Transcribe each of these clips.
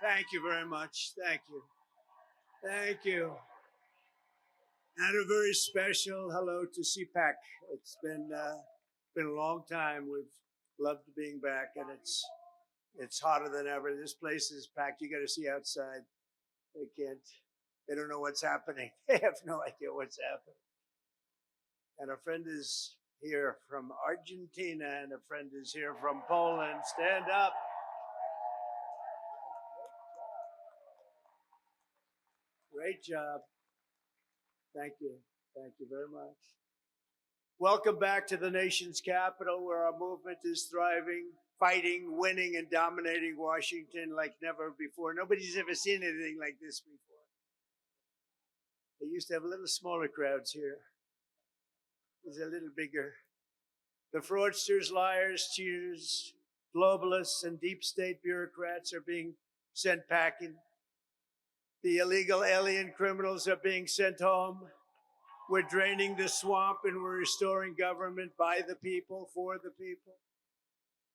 Thank you very much. Thank you. Thank you. And a very special hello to CPAC. It's been a long time. We've loved being back, and it's hotter than ever. This place is packed. You got to see outside. They can't. They don't know what's happening. They have no idea what's happening. And a friend is here from Argentina, and a friend is here from Poland. Stand up. Great job. Thank you. Thank you very much. Welcome back to the nation's capital, where our movement is thriving, fighting, winning, and dominating Washington like never before. Nobody's ever seen anything like this before. They used to have little smaller crowds here. It's a little bigger. The fraudsters, liars, cheaters, globalists, and deep state bureaucrats are being sent packing. The illegal alien criminals are being sent home. We're draining the swamp and we're restoring government by the people, for the people.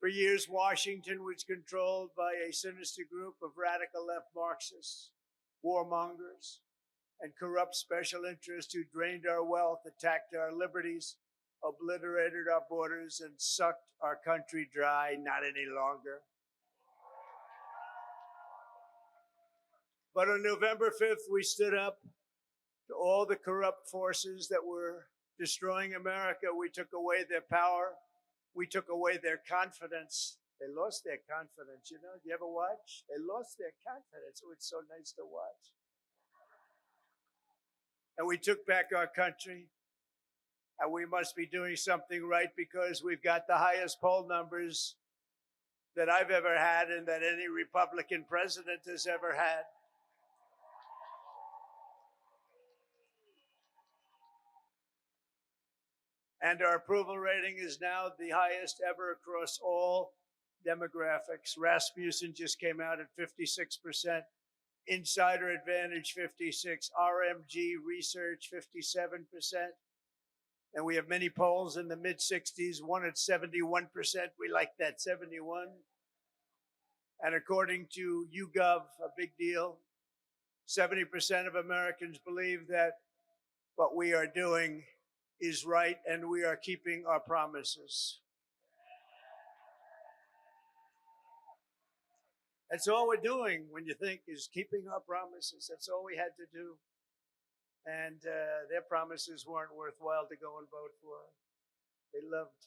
For years, Washington was controlled by a sinister group of radical left Marxists, warmongers, and corrupt special interests who drained our wealth, attacked our liberties, obliterated our borders, and sucked our country dry. Not any longer. But on November 5th, we stood up to all the corrupt forces that were destroying America. We took away their power. We took away their confidence. They lost their confidence. You know, do you ever watch? They lost their confidence. Oh, it's so nice to watch. And we took back our country. And we must be doing something right because we've got the highest poll numbers that I've ever had and that any Republican president has ever had. And our approval rating is now the highest ever across all demographics. Rasmussen just came out at 56%, Insider Advantage 56%, RMG Research 57%. And we have many polls in the mid-60s, one at 71%. We like that, 71. And according to YouGov, a big deal, 70% of Americans believe that what we are doing is right, and we are keeping our promises. That's all we're doing, when you think, is keeping our promises. That's all we had to do. And their promises weren't worthwhile to go and vote for. They loved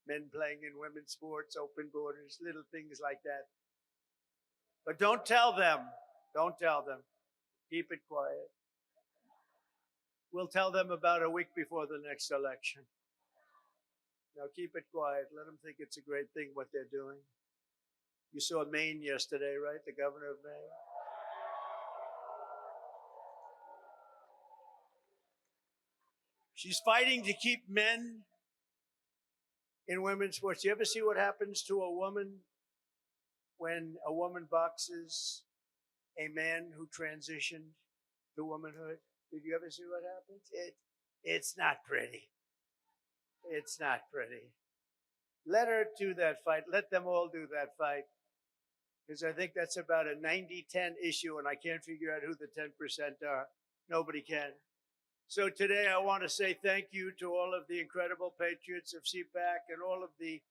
men playing in women's sports, open borders, little things like that. But don't tell them. Don't tell them. Keep it quiet. We'll tell them about a week before the next election. Now keep it quiet. Let them think it's a great thing what they're doing. You saw Maine yesterday, right? The governor of Maine. She's fighting to keep men in women's sports. You ever see what happens to a woman when a woman boxes a man who transitioned to womanhood? Did you ever see what happens? It's not pretty. It's not pretty. Let her do that fight. Let them all do that fight. Because I think that's about a 90-10 issue, and I can't figure out who the 10% are. Nobody can. So today I want to say thank you to all of the incredible patriots of CPAC and all of the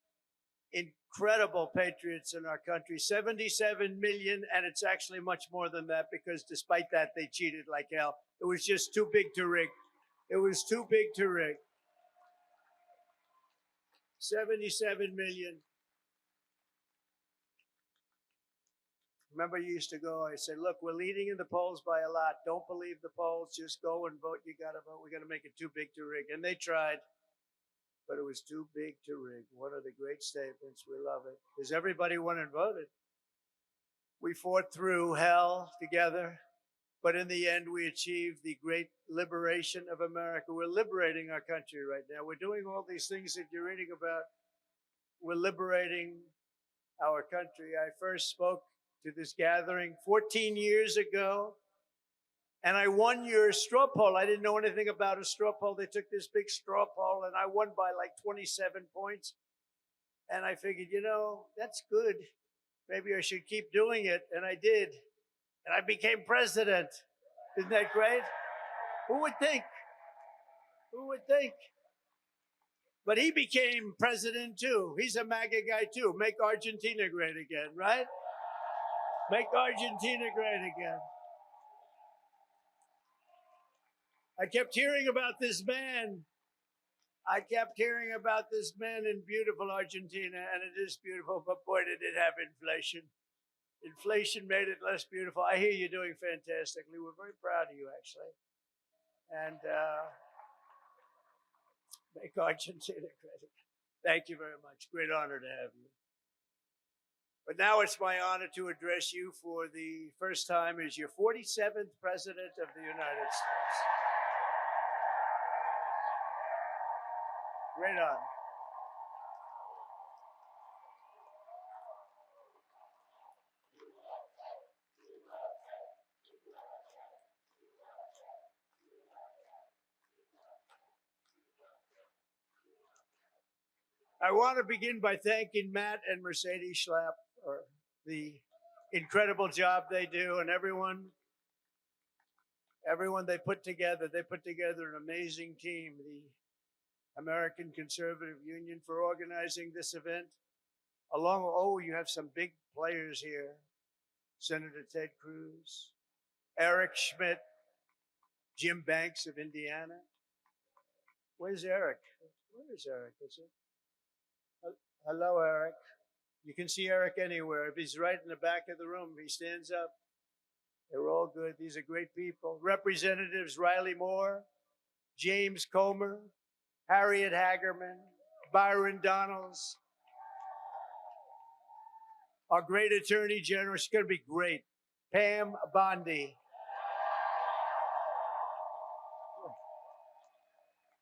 incredible patriots in our country. 77 million, and it's actually much more than that because despite that, they cheated like hell. It was just too big to rig. It was too big to rig. 77 million. Remember, you used to go, I said, look, we're leading in the polls by a lot. Don't believe the polls. Just go and vote. You got to vote. We're going to make it too big to rig. And they tried, but it was too big to rig. One of the great statements. We love it because everybody went and voted. We fought through hell together, but in the end, we achieved the great liberation of America. We're liberating our country right now. We're doing all these things that you're reading about. We're liberating our country. I first spoke to this gathering 14 years ago, and I won your straw poll. I didn't know anything about a straw poll. They took this big straw poll, and I won by like 27 points. And I figured, you know, that's good. Maybe I should keep doing it, and I did. and I became president. Isn't that great? Who would think? Who would think? But he became president too. He's a MAGA guy too. Make Argentina great again, right? Make Argentina great again. I kept hearing about this man. I kept hearing about this man in beautiful Argentina, and it is beautiful, but boy, did it have inflation. Inflation made it less beautiful. I hear you're doing fantastically. We're very proud of you, actually. And make Argentina great again. Thank you very much. Great honor to have you. But now it's my honor to address you for the first time as your 47th President of the United States. Great honor. I want to begin by thanking Matt and Mercedes Schlapp for the incredible job they do, and everyone they put together. They put together an amazing team, the American Conservative Union, for organizing this event. You have some big players here. Senator Ted Cruz, Eric Schmidt, Jim Banks of Indiana. Where's Eric? Where is Eric? Is it? Hello, Eric. You can see Eric anywhere. If he's right in the back of the room, he stands up. They're all good. These are great people. Representatives Riley Moore, James Comer, Harriet Hagerman, Byron Donalds. Our great Attorney General, she's going to be great, Pam Bondi.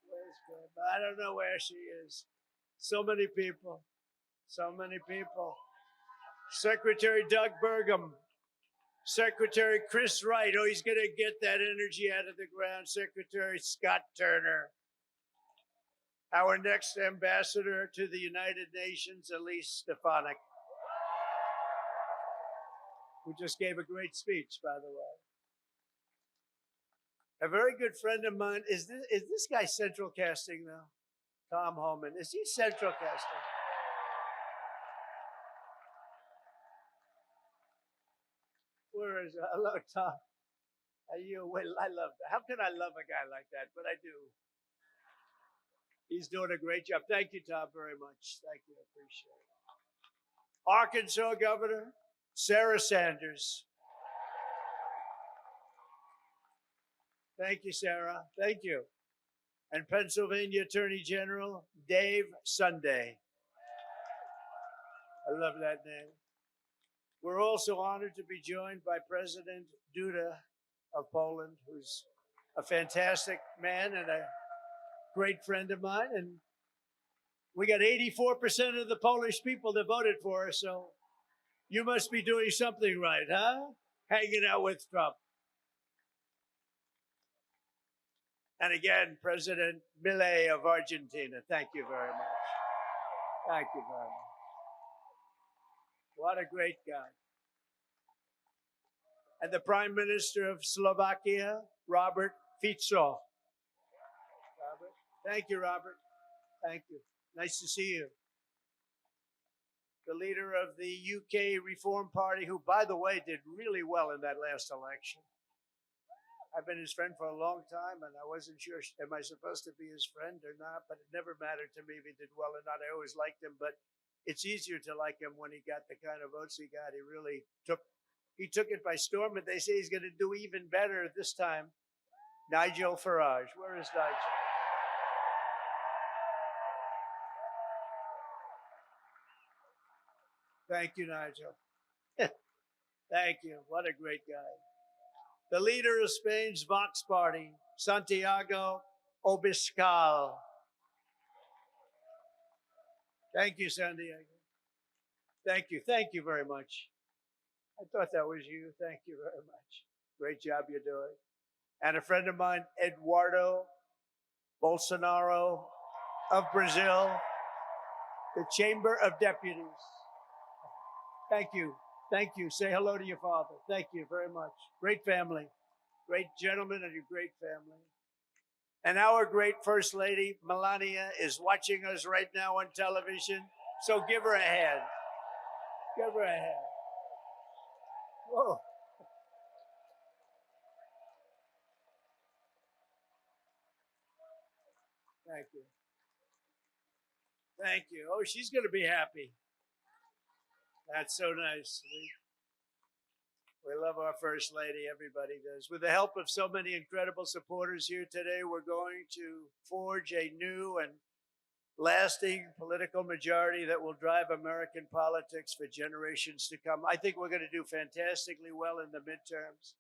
Where's Pam? I don't know where she is. So many people. So many people. Secretary Doug Burgum. Secretary Chris Wright. Oh, he's going to get that energy out of the ground. Secretary Scott Turner. Our next ambassador to the United Nations, Elise Stefanik, who just gave a great speech, by the way. A very good friend of mine. Is this guy central casting, though? Tom Homan. Is he central casting? Where is it? Hello, Tom. Are you? Well, I love that. How can I love a guy like that? But I do. He's doing a great job. Thank you, Tom, very much. Thank you. I appreciate it. Arkansas Governor Sarah Sanders. Thank you, Sarah. Thank you. And Pennsylvania Attorney General Dave Sunday. I love that name. We're also honored to be joined by President Duda of Poland, who's a fantastic man and a great friend of mine. And we got 84% of the Polish people that voted for us, so you must be doing something right, huh? Hanging out with Trump. And again, President Milei of Argentina. Thank you very much. Thank you very much. What a great guy. And the Prime Minister of Slovakia, Robert Fico. Robert. Thank you, Robert. Thank you. Nice to see you. The leader of the UK Reform Party, who, by the way, did really well in that last election. I've been his friend for a long time, and I wasn't sure, am I supposed to be his friend or not? But it never mattered to me if he did well or not. I always liked him, but it's easier to like him when he got the kind of votes he got. He really took it by storm, and they say he's going to do even better this time. Nigel Farage. Where is Nigel? Thank you, Nigel. Thank you. What a great guy. The leader of Spain's Vox Party, Santiago Obiscal. Thank you, Santiago. Thank you. Thank you very much. I thought that was you. Thank you very much. Great job you're doing. And a friend of mine, Eduardo Bolsonaro of Brazil, the Chamber of Deputies. Thank you. Thank you. Say hello to your father. Thank you very much. Great family. Great gentleman and a great family. And our great First Lady, Melania, is watching us right now on television. So give her a hand. Give her a hand. Whoa. Thank you. Thank you. Oh, she's going to be happy. That's so nice. We love our First Lady. Everybody does. With the help of so many incredible supporters here today, we're going to forge a new and lasting political majority that will drive American politics for generations to come. I think we're going to do fantastically well in the midterms.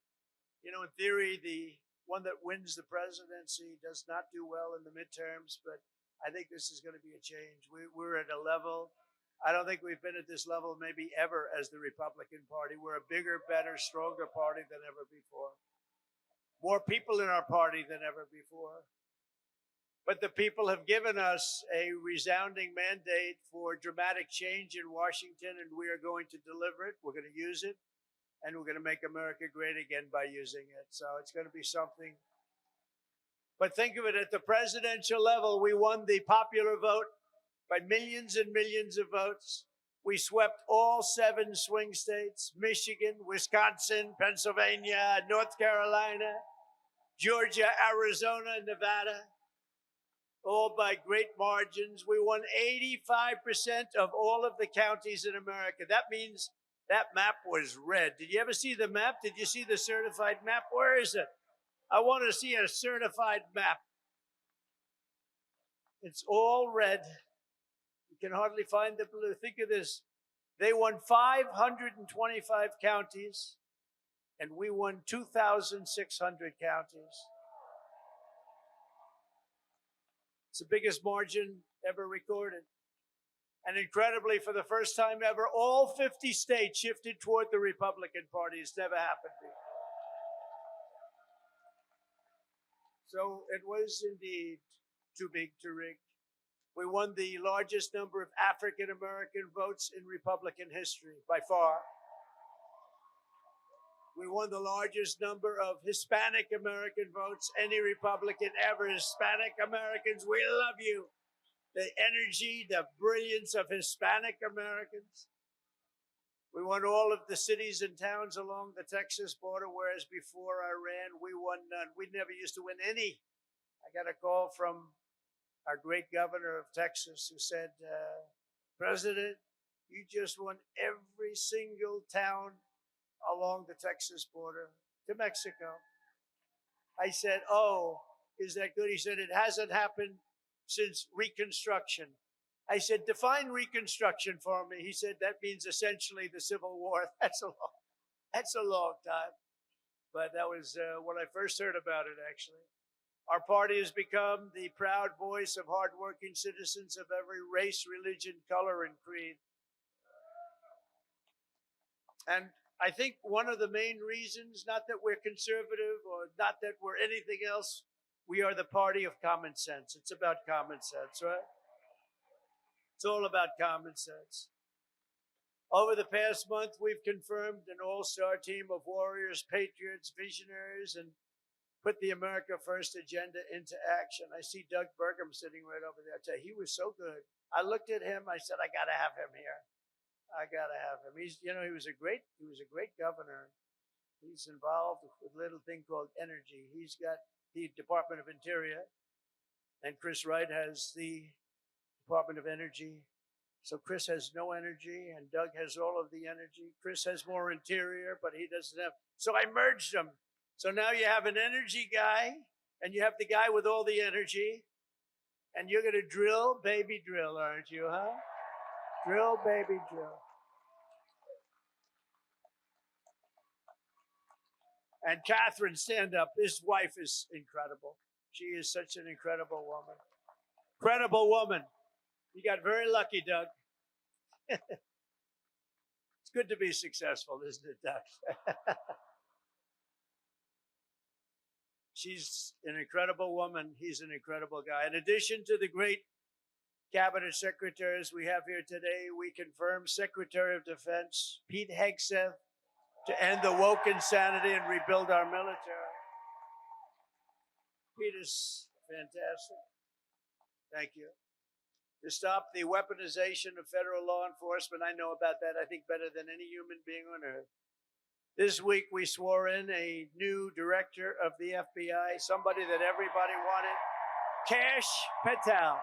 You know, in theory, the one that wins the presidency does not do well in the midterms, but I think this is going to be a change. We're at a level, I don't think we've been at this level maybe ever as the Republican Party. We're a bigger, better, stronger party than ever before. More people in our party than ever before. But the people have given us a resounding mandate for dramatic change in Washington, and we are going to deliver it. We're going to use it, and we're going to make America great again by using it. So it's going to be something. But think of it, at the presidential level, we won the popular vote by millions and millions of votes. We swept all 7 swing states: Michigan, Wisconsin, Pennsylvania, North Carolina, Georgia, Arizona, Nevada, all by great margins. We won 85% of all of the counties in America. That means that map was red. Did you ever see the map? Did you see the certified map? Where is it? I want to see a certified map. It's all red. You can hardly find the blue. Think of this. They won 525 counties, and we won 2,600 counties. It's the biggest margin ever recorded. And incredibly, for the first time ever, all 50 states shifted toward the Republican Party. It's never happened before. So it was indeed too big to rig. We won the largest number of African American votes in Republican history, by far. We won the largest number of Hispanic American votes, any Republican ever. Hispanic Americans, we love you. The energy, the brilliance of Hispanic Americans. We won all of the cities and towns along the Texas border, whereas before I ran, we won none. We never used to win any. I got a call from our great governor of Texas who said, President, you just won every single town along the Texas border to Mexico. I said, oh, is that good? He said, it hasn't happened since Reconstruction. I said, define Reconstruction for me. He said, that means essentially the Civil War. That's a long time. But that was when I first heard about it, actually. Our party has become the proud voice of hardworking citizens of every race, religion, color, and creed. And I think one of the main reasons, not that we're conservative or not that we're anything else, we are the party of common sense. It's about common sense, right? It's all about common sense. Over the past month, we've confirmed an all-star team of warriors, patriots, visionaries, and put the America First agenda into action. I see Doug Burgum sitting right over there. I tell you, he was so good. I looked at him. I said, I got to have him here. I got to have him. He was a great governor. He's involved with a little thing called energy. He's got the Department of Interior, and Chris Wright has the Department of Energy. So Chris has no energy, and Doug has all of the energy. Chris has more interior, but he doesn't have. So I merged them. So now you have an energy guy, and you have the guy with all the energy, and you're going to drill, baby, drill, aren't you, huh? Drill, baby, drill. And Catherine, stand up. His wife is incredible. She is such an incredible woman. Incredible woman. You got very lucky, Doug. It's good to be successful, isn't it, Doug? She's an incredible woman. He's an incredible guy. In addition to the great cabinet secretaries we have here today. We confirm Secretary of Defense Pete Hegseth to end the woke insanity and rebuild our military. Pete is fantastic. Thank you. To stop the weaponization of federal law enforcement. I know about that, I think, better than any human being on earth. This week, we swore in a new director of the FBI, somebody that everybody wanted, Kash Patel.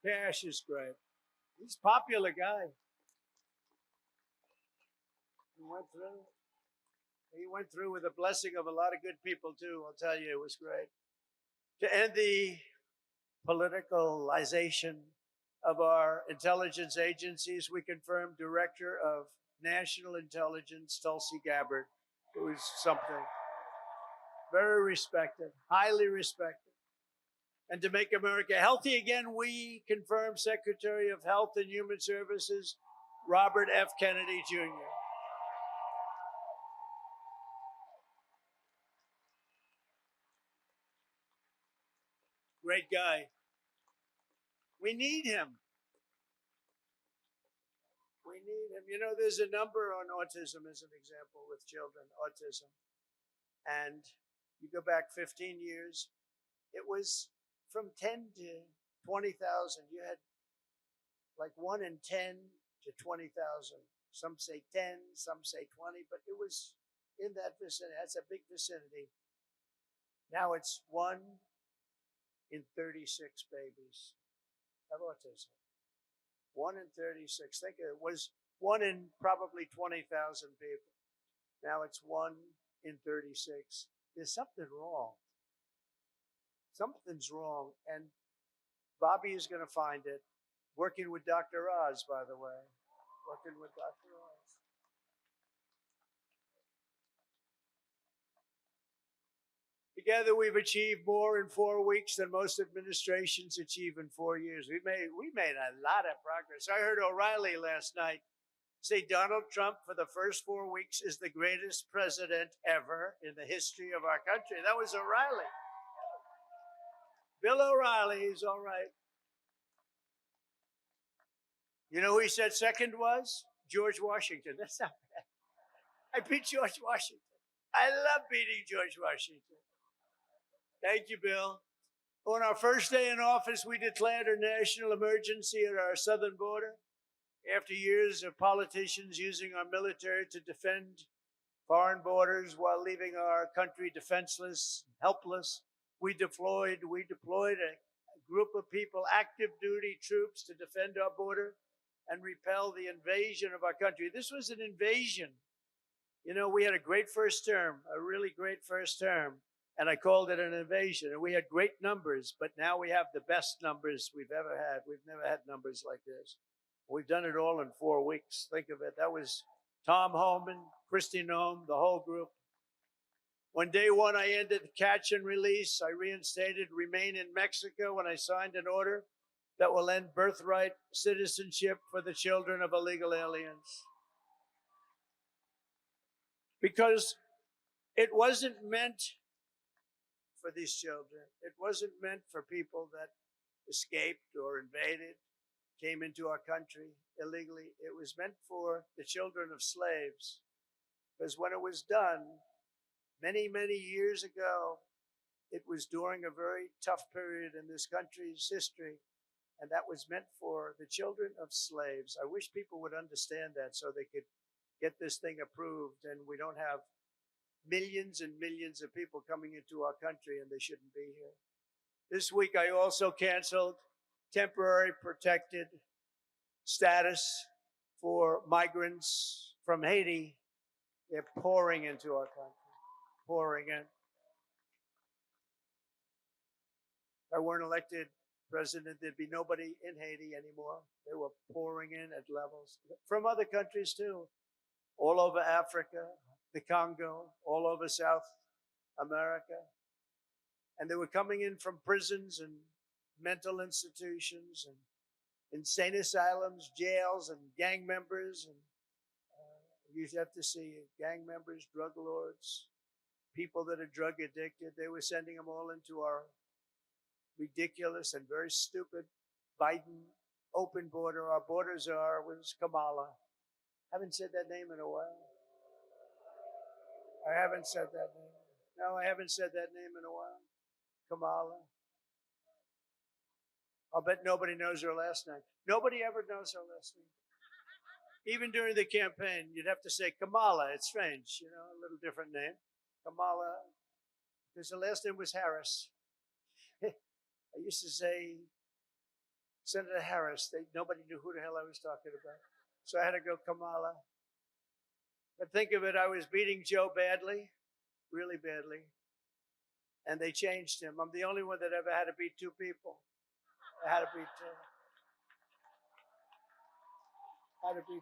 Kash is great. He's a popular guy. He went through with the blessing of a lot of good people, too. I'll tell you, it was great. To end the politicalization of our intelligence agencies, we confirmed Director of National Intelligence, Tulsi Gabbard, who is something very respected, highly respected. And to make America healthy again, we confirmed Secretary of Health and Human Services, Robert F. Kennedy, Jr. Great guy. We need him. We need him. You know, there's a number on autism as an example with children, autism. And you go back 15 years, it was from 10 to 20,000. You had like 1 in 10 to 20,000. Some say 10, some say 20, but it was in that vicinity. That's a big vicinity. Now it's 1 in 36 babies have autism. 1 in 36. Think it was 1 in probably 20,000 people. Now it's 1 in 36. There's something wrong. Something's wrong. And Bobby is going to find it. Working with Dr. Oz, by the way. Working with Dr. Oz. Together, we've achieved more in 4 weeks than most administrations achieve in 4 years. We made a lot of progress. I heard O'Reilly last night say Donald Trump, for the first 4 weeks, is the greatest president ever in the history of our country. That was O'Reilly. Bill O'Reilly is all right. You know who he said second was? George Washington. That's not bad. I beat George Washington. I love beating George Washington. Thank you, Bill. On our first day in office, we declared a national emergency at our southern border. After years of politicians using our military to defend foreign borders while leaving our country defenseless, helpless, we deployed a group of people, active duty troops, to defend our border and repel the invasion of our country. This was an invasion. You know, we had a great first term, a really great first term. And I called it an invasion. And we had great numbers, but now we have the best numbers we've ever had. We've never had numbers like this. We've done it all in 4 weeks. Think of it. That was Tom Homan, Kristi Noem, the whole group. On day one, I ended catch and release. I reinstated remain in Mexico when I signed an order that will end birthright citizenship for the children of illegal aliens. Because it wasn't meant for these children. It wasn't meant for people that escaped or invaded, came into our country illegally. It was meant for the children of slaves. Because when it was done, many, many years ago, it was during a very tough period in this country's history, and that was meant for the children of slaves. I wish people would understand that so they could get this thing approved and we don't have millions and millions of people coming into our country and they shouldn't be here. This week, I also canceled temporary protected status for migrants from Haiti. They're pouring into our country, pouring in. If I weren't elected president, there'd be nobody in Haiti anymore. They were pouring in at levels from other countries too, all over Africa, the Congo, all over South America. And they were coming in from prisons and mental institutions and insane asylums, jails, and gang members and You have to see gang members, drug lords, people that are drug addicted. They were sending them all into our ridiculous and very stupid Biden open border. Our border czar was Kamala. Haven't said that name in a while. I haven't said that name. No, I haven't said that name in a while. Kamala. I'll bet nobody knows her last name. Nobody ever knows her last name. Even during the campaign, you'd have to say Kamala. It's strange, a little different name. Kamala, because her last name was Harris. I used to say Senator Harris. Nobody knew who the hell I was talking about. So I had to go Kamala. But think of it, I was beating Joe badly, really badly. And they changed him. I'm the only one that ever had to beat two people. I had to beat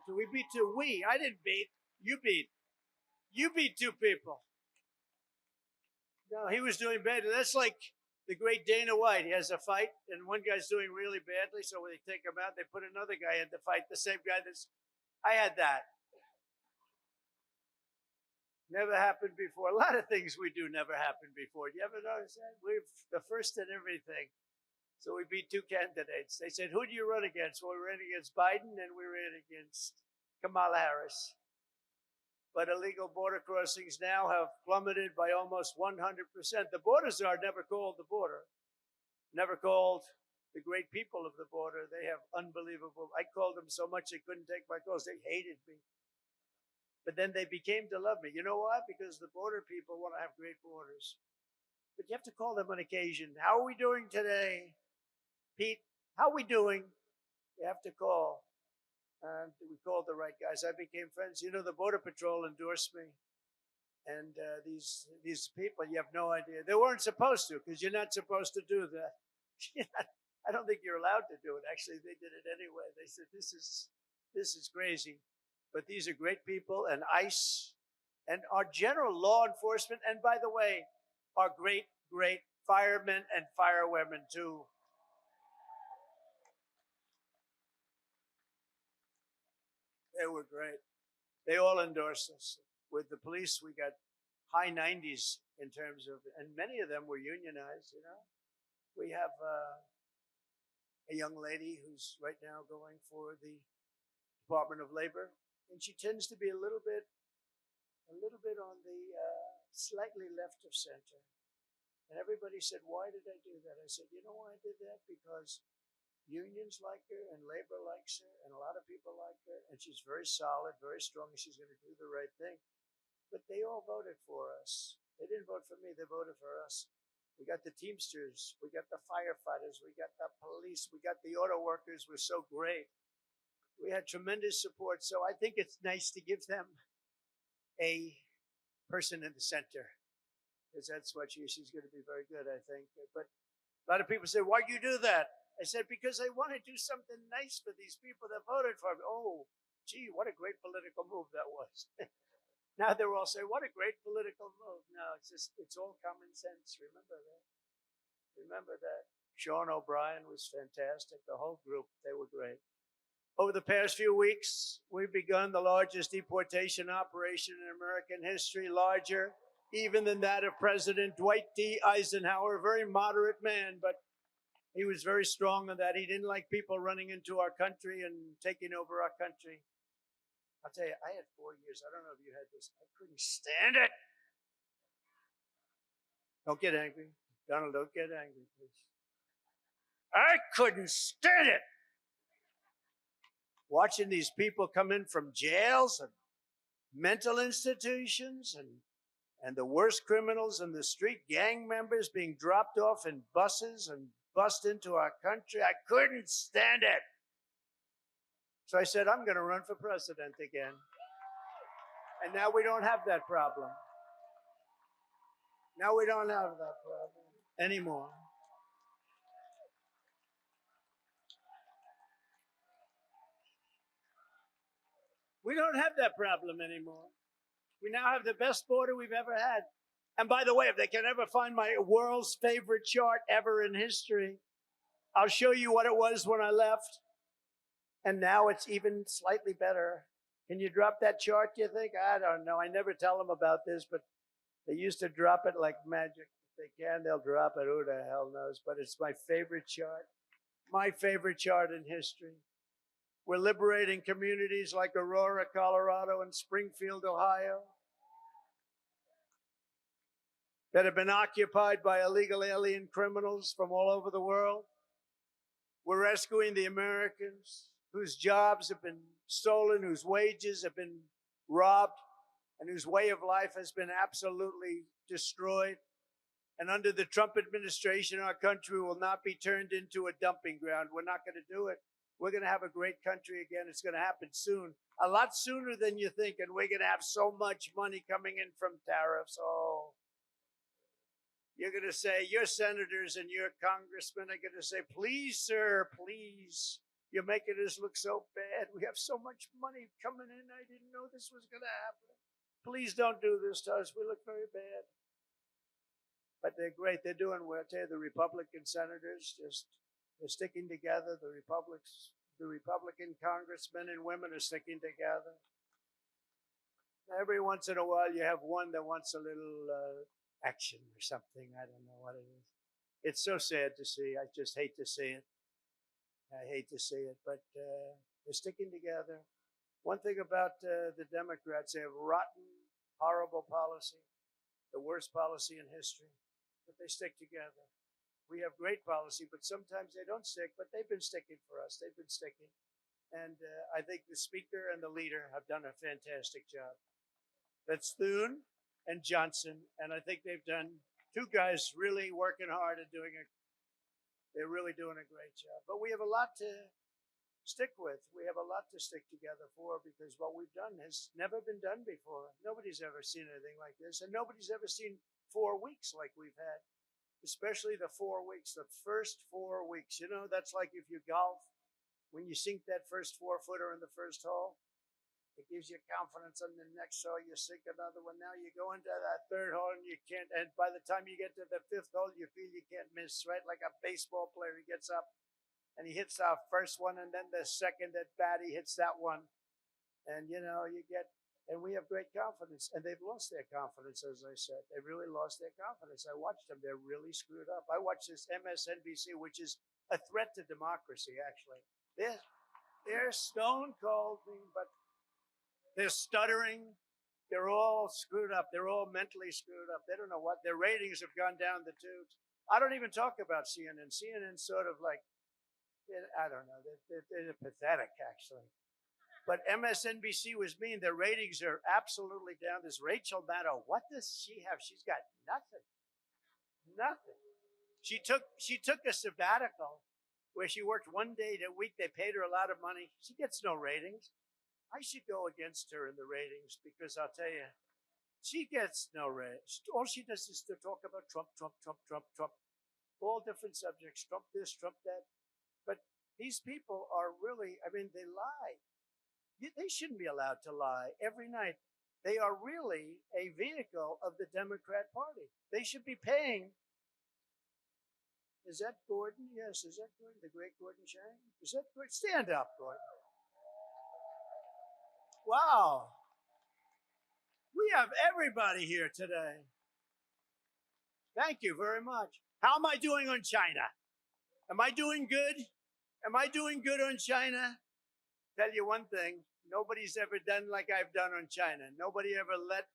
two. We beat two. I didn't beat. You beat. You beat two people. No, he was doing bad. That's like the great Dana White. He has a fight, and one guy's doing really badly, so when they take him out, they put another guy in to fight the same guy I had that. Never happened before. A lot of things we do never happened before. Do you ever notice that? We're the first in everything. So we beat two candidates. They said, who do you run against? Well, we ran against Biden and we ran against Kamala Harris. But illegal border crossings now have plummeted by almost 100%. The border czar never called the border, never called the great people of the border. They have unbelievable. I called them so much they couldn't take my calls. They hated me. But then they became to love me. You know why? Because the border people want to have great borders. But you have to call them on occasion. How are we doing today? Pete, how are we doing? You have to call. And we called the right guys. I became friends. The Border Patrol endorsed me. And these people, you have no idea. They weren't supposed to, because you're not supposed to do that. I don't think you're allowed to do it. Actually, they did it anyway. They said, this is crazy. But these are great people, and ICE, and our general law enforcement, and by the way, our great, great firemen and firewomen, too. They were great. They all endorsed us. With the police, we got high 90s in terms of, and many of them were unionized, We have a young lady who's right now going for the Department of Labor, and she tends to be a little bit on the slightly left of center. And everybody said, why did I do that? I said, you know why I did that? Because unions like her and labor likes her and a lot of people like her, and she's very solid, very strong, and she's going to do the right thing. But they all voted for us. They didn't vote for me, they voted for us. We got the Teamsters, we got the firefighters, we got the police, we got the auto workers were so great. We had tremendous support, so I think it's nice to give them a person in the center, because that's what she's going to be very good, I think. But a lot of people say, why'd you do that? I said, because I want to do something nice for these people that voted for me. Oh, gee, what a great political move that was. Now they're all saying, what a great political move. No, it's all common sense. Remember that. Remember that. Sean O'Brien was fantastic. The whole group, they were great. Over the past few weeks, we've begun the largest deportation operation in American history, larger even than that of President Dwight D. Eisenhower, a very moderate man, but he was very strong on that. He didn't like people running into our country and taking over our country. I'll tell you, I had 4 years. I don't know if you had this. I couldn't stand it. Don't get angry. Donald, don't get angry, please. I couldn't stand it. Watching these people come in from jails and mental institutions and the worst criminals in the street, gang members being dropped off in buses and bust into our country. I couldn't stand it. So I said, I'm going to run for president again. And now we don't have that problem. Now we don't have that problem anymore. We don't have that problem anymore. We now have the best border we've ever had. And by the way, if they can ever find my world's favorite chart ever in history, I'll show you what it was when I left. And now it's even slightly better. Can you drop that chart, do you think? I don't know. I never tell them about this, but they used to drop it like magic. If they can, they'll drop it. Who the hell knows? But it's my favorite chart. My favorite chart in history. We're liberating communities like Aurora, Colorado, and Springfield, Ohio, that have been occupied by illegal alien criminals from all over the world. We're rescuing the Americans whose jobs have been stolen, whose wages have been robbed, and whose way of life has been absolutely destroyed. And under the Trump administration, our country will not be turned into a dumping ground. We're not going to do it. We're going to have a great country again. It's going to happen soon, a lot sooner than you think. And we're going to have so much money coming in from tariffs. Oh, you're going to say, your senators and your congressmen are going to say, please, sir, please. You're making us look so bad. We have so much money coming in. I didn't know this was going to happen. Please don't do this to us. We look very bad. But they're great. They're doing well. I tell you, the Republican senators they're sticking together. The Republican congressmen and women are sticking together. Every once in a while, you have one that wants a little action or something. I don't know what it is. It's so sad to see. I just hate to see it. I hate to see it, but they're sticking together. One thing about the Democrats, they have rotten, horrible policy, the worst policy in history, but they stick together. We have great policy, but sometimes they don't stick, but they've been sticking for us. They've been sticking. And I think the speaker and the leader have done a fantastic job. That's Thune and Johnson, and I think they've done, two guys really working hard and they're really doing a great job. But we have a lot to stick with. We have a lot to stick together for, because what we've done has never been done before. Nobody's ever seen anything like this, and nobody's ever seen 4 weeks like we've had, especially the 4 weeks, the first 4 weeks. You know, that's like if you golf, when you sink that first 4-footer in the first hole, it gives you confidence. On the next hole, you sink another one. Now you go into that third hole and you can't, and by the time you get to the fifth hole, you feel you can't miss, right? Like a baseball player, he gets up and he hits our first one, and then the second at bat, he hits that one. And, you know, and we have great confidence. And they've lost their confidence, as I said. They really lost their confidence. I watched them. They're really screwed up. I watched this MSNBC, which is a threat to democracy, actually. They're stone cold, but they're stuttering. They're all screwed up. They're all mentally screwed up. They don't know what. Their ratings have gone down the tubes. I don't even talk about CNN. CNN's sort of like, I don't know. They're pathetic, actually. But MSNBC was mean. Their ratings are absolutely down. This Rachel Maddow, what does she have? She's got nothing. Nothing. She took a sabbatical where she worked 1 day a week. They paid her a lot of money. She gets no ratings. I should go against her in the ratings, because I'll tell you, she gets no ratings. All she does is to talk about Trump, Trump, Trump, Trump, Trump. All different subjects, Trump this, Trump that. But these people are really, I mean, they lie. They shouldn't be allowed to lie every night. They are really a vehicle of the Democrat Party. They should be paying. Is that Gordon? Yes, is that Gordon? The great Gordon Chang? Is that Gordon? Stand up, Gordon. Wow. We have everybody here today. Thank you very much. How am I doing on China? Am I doing good? Am I doing good on China? Tell you one thing, nobody's ever done like I've done on China. Nobody ever let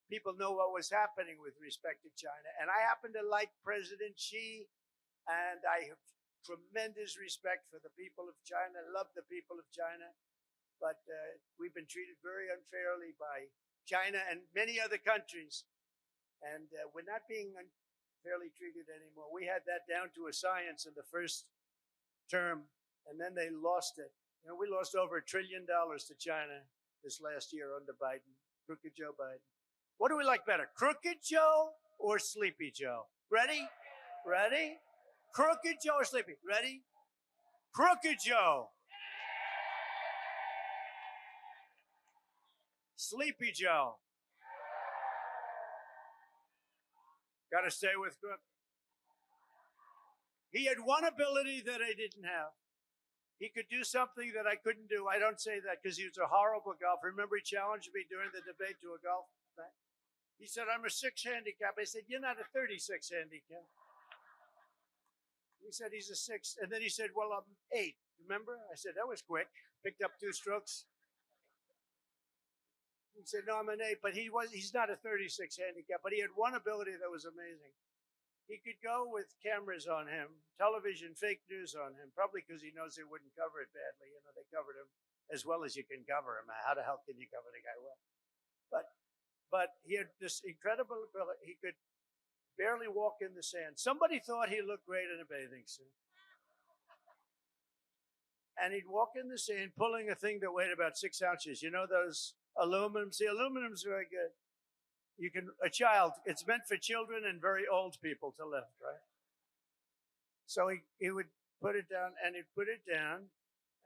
people know what was happening with respect to China. And I happen to like President Xi, and I have tremendous respect for the people of China, love the people of China. But we've been treated very unfairly by China and many other countries. And we're not being unfairly treated anymore. We had that down to a science in the first term, and then they lost it. You know, we lost over $1 trillion to China this last year under Biden, Crooked Joe Biden. What do we like better, Crooked Joe or Sleepy Joe? Ready? Ready? Crooked Joe or Sleepy? Ready? Crooked Joe. Sleepy Joe. Got to stay with Crook. He had one ability that I didn't have. He could do something that I couldn't do. I don't say that because he was a horrible golfer. Remember, he challenged me during the debate to a golf match. He said, I'm a 6 handicap. I said, you're not a 36 handicap. He said, he's a 6. And then he said, well, I'm 8. Remember? I said, that was quick. Picked up 2 strokes. He said, no, I'm an 8. But he's not a 36 handicap. But he had one ability that was amazing. He could go with cameras on him, television, fake news on him, probably because he knows they wouldn't cover it badly. You know, they covered him as well as you can cover him. How the hell can you cover the guy well? But he had this incredible ability. He could barely walk in the sand. Somebody thought he looked great in a bathing suit. And he'd walk in the sand pulling a thing that weighed about 6 ounces. You know those aluminums? The aluminum's very good. It's meant for children and very old people to lift, right? So he would put it down and he'd put it down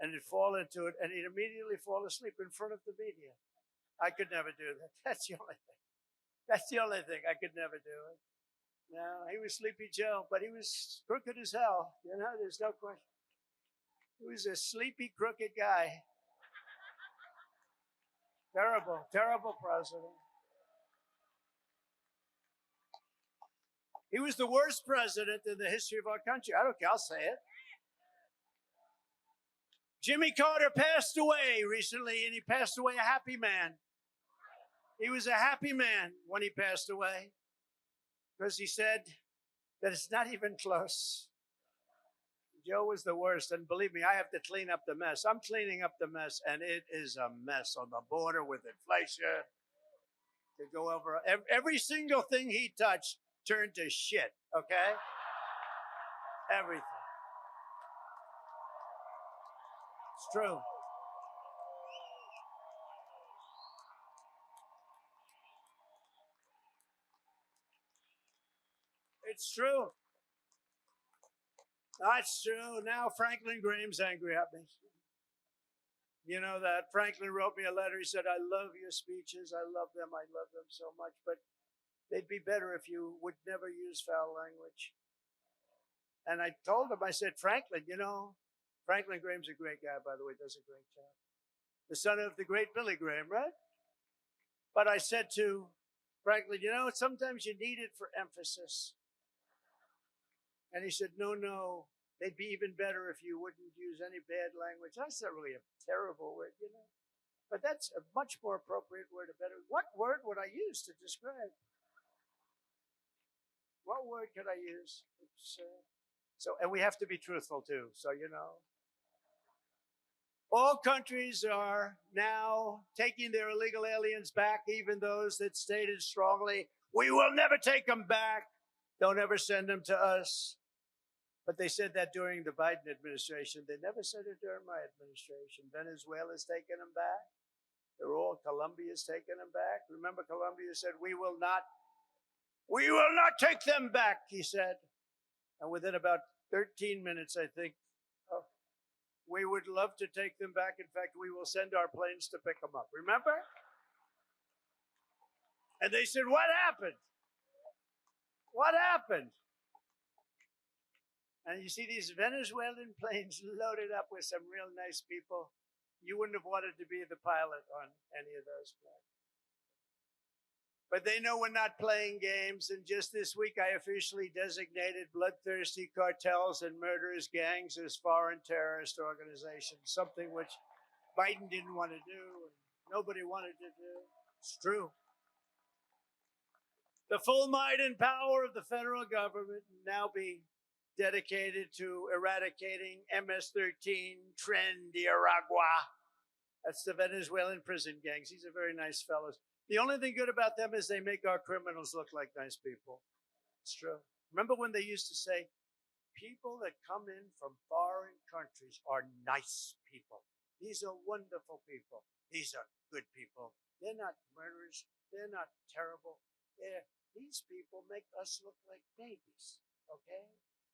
and he'd fall into it and he'd immediately fall asleep in front of the media. I could never do that. That's the only thing. That's the only thing. I could never do it. No, he was Sleepy Joe, but he was crooked as hell. You know, there's no question. He was a sleepy, crooked guy. Terrible, terrible president. He was the worst president in the history of our country. I don't care, I'll say it. Jimmy Carter passed away recently, and he passed away a happy man. He was a happy man when he passed away because he said that it's not even close. Joe was the worst, and believe me, I have to clean up the mess. I'm cleaning up the mess, and it is a mess on the border with inflation. To go over every single thing he touched turned to shit, okay? Everything. It's true. It's true. That's true. Now Franklin Graham's angry at me. You know that. Franklin wrote me a letter. He said, I love your speeches. I love them. I love them so much. But they'd be better if you would never use foul language. And I told him, I said, Franklin, you know, Franklin Graham's a great guy, by the way, does a great job. The son of the great Billy Graham, right? But I said to Franklin, you know, sometimes you need it for emphasis. And he said, no, they'd be even better if you wouldn't use any bad language. That's not really a terrible word, you know. But that's a much more appropriate word, a better. What word would I use to describe? What word could I use? And we have to be truthful too. So, you know, all countries are now taking their illegal aliens back, even those that stated strongly, we will never take them back. Don't ever send them to us. But they said that during the Biden administration. They never said it during my administration. Venezuela's taking them back. Colombia's taking them back. Remember, Colombia said, we will not take them back, he said. And within about 13 minutes, I think, we would love to take them back. In fact, we will send our planes to pick them up. Remember? And they said, what happened? What happened? And you see these Venezuelan planes loaded up with some real nice people. You wouldn't have wanted to be the pilot on any of those planes. But they know we're not playing games. And just this week, I officially designated bloodthirsty cartels and murderous gangs as foreign terrorist organizations, something which Biden didn't want to do and nobody wanted to do. It's true. The full might and power of the federal government now be dedicated to eradicating MS-13, Tren de Aragua. That's the Venezuelan prison gangs. These are very nice fellows. The only thing good about them is they make our criminals look like nice people. It's true. Remember when they used to say, people that come in from foreign countries are nice people. These are wonderful people. These are good people. They're not murderers. They're not terrible. These people make us look like babies, okay?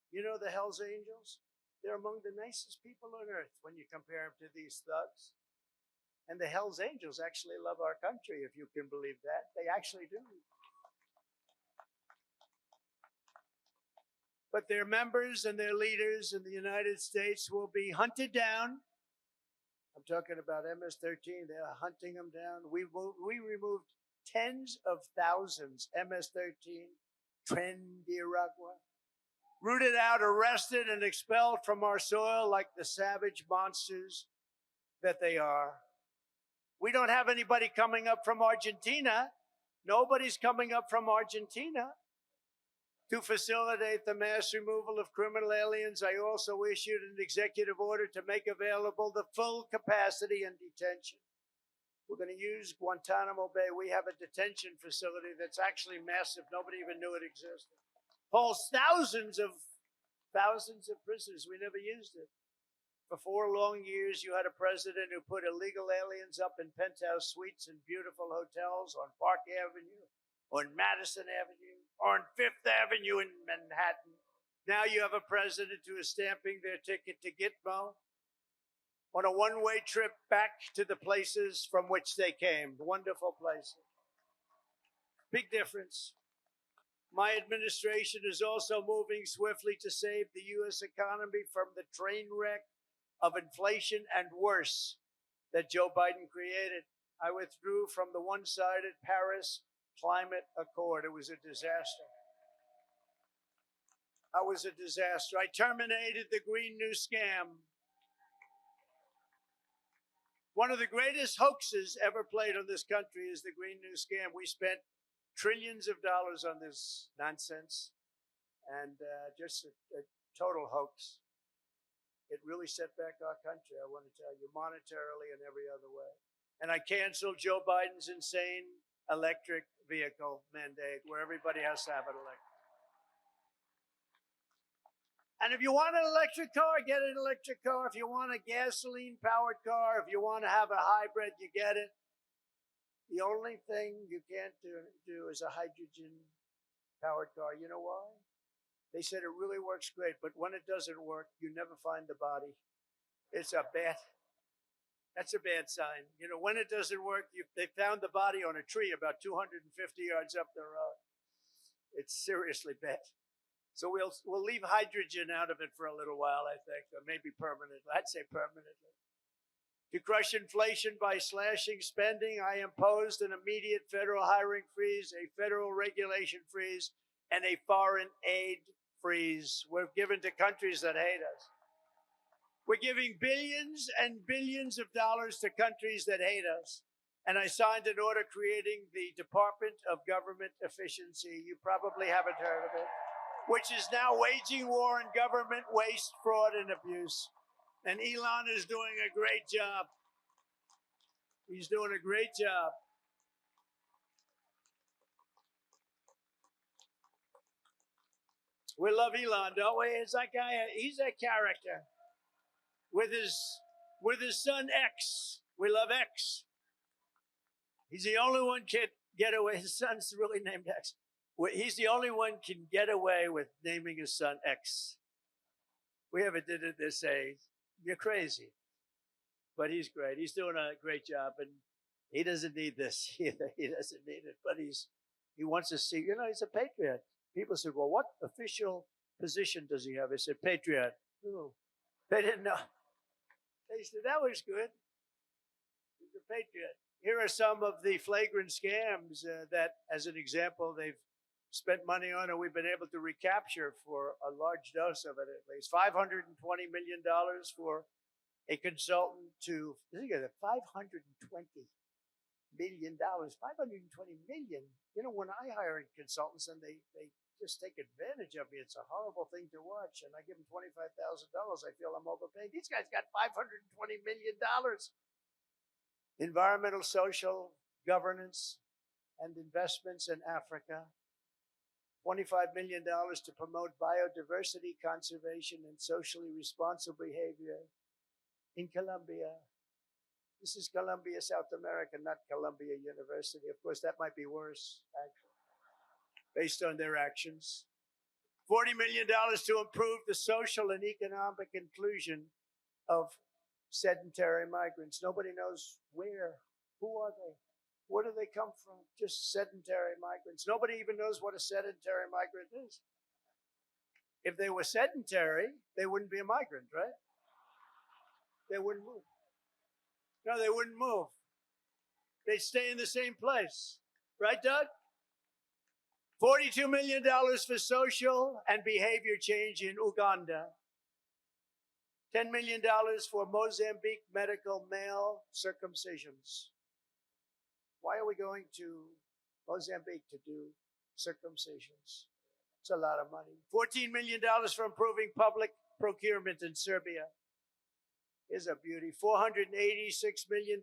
You know the Hells Angels? They're among the nicest people on earth when you compare them to these thugs. And the Hells Angels actually love our country, if you can believe that. They actually do. but their members and their leaders in the United States will be hunted down. I'm talking about MS-13. They're hunting them down. We removed tens of thousands, MS-13, Trendiragua, rooted out, arrested, and expelled from our soil like the savage monsters that they are. We don't have anybody coming up from Argentina. Nobody's coming up from Argentina to facilitate the mass removal of criminal aliens. I also issued an executive order to make available the full capacity and detention. We're going to use Guantanamo Bay. We have a detention facility that's actually massive. Nobody even knew it existed. Holds thousands of prisoners. We never used it. For 4 long years, you had a president who put illegal aliens up in penthouse suites in beautiful hotels on Park Avenue, on Madison Avenue, or on Fifth Avenue in Manhattan. Now you have a president who is stamping their ticket to Gitmo on a one-way trip back to the places from which they came. Wonderful places. Big difference. My administration is also moving swiftly to save the U.S. economy from the train wreck of inflation and worse that Joe Biden created. I withdrew from the one-sided Paris Climate Accord. It was a disaster. I terminated the Green New Scam. One of the greatest hoaxes ever played on this country is the Green New Scam. We spent trillions of dollars on this nonsense, and just a total hoax. It really set back our country, I want to tell you, monetarily and every other way. And I canceled Joe Biden's insane electric vehicle mandate where everybody has to have an electric. And if you want an electric car, get an electric car. If you want a gasoline-powered car, if you want to have a hybrid, you get it. The only thing you can't do is a hydrogen-powered car. You know why? They said it really works great, but when it doesn't work, you never find the body. That's a bad sign. You know, when it doesn't work, they found the body on a tree about 250 yards up the road. It's seriously bad. So we'll leave hydrogen out of it for a little while, I think, or maybe permanently. I'd say permanently. To crush inflation by slashing spending, I imposed an immediate federal hiring freeze, a federal regulation freeze, and a foreign aid freeze we're given to countries that hate us. We're giving billions and billions of dollars to countries that hate us. And I signed an order creating the Department of Government Efficiency. You probably haven't heard of it, which is now waging war on government waste, fraud, and abuse. And Elon is doing a great job. He's doing a great job. We love Elon, don't we? It's that guy. He's a character. With his son X, we love X. He's the only one can get away. His son's really named X. He's the only one can get away with naming his son X. We haven't did it this age. You're crazy, but he's great. He's doing a great job, and he doesn't need this either. He doesn't need it, but he wants to see. You know, he's a patriot. People said, well, what official position does he have? I said, patriot. Oh, they didn't know. They said, that was good. He's a patriot. Here are some of the flagrant scams that, as an example, they've spent money on and we've been able to recapture for a large dose of it at least. $520 million for a consultant to, think of it, $520 million. $520 million. You know, when I hire consultants and they just take advantage of me, it's a horrible thing to watch. And I give them $25,000. I feel I'm overpaid. These guys got $520 million. Environmental, social, governance, and investments in Africa. $25 million to promote biodiversity, conservation, and socially responsible behavior in Colombia. This is Columbia, South America, not Columbia University. Of course, that might be worse, actually, based on their actions. $40 million to improve the social and economic inclusion of sedentary migrants. Nobody knows where. Who are they? Where do they come from? Just sedentary migrants. Nobody even knows what a sedentary migrant is. If they were sedentary, they wouldn't be a migrant, right? They wouldn't move. No, they wouldn't move. They'd stay in the same place. Right, Doug? $42 million for social and behavior change in Uganda. $10 million for Mozambique medical male circumcisions. Why are we going to Mozambique to do circumcisions? It's a lot of money. $14 million for improving public procurement in Serbia. Here's a beauty. $486 million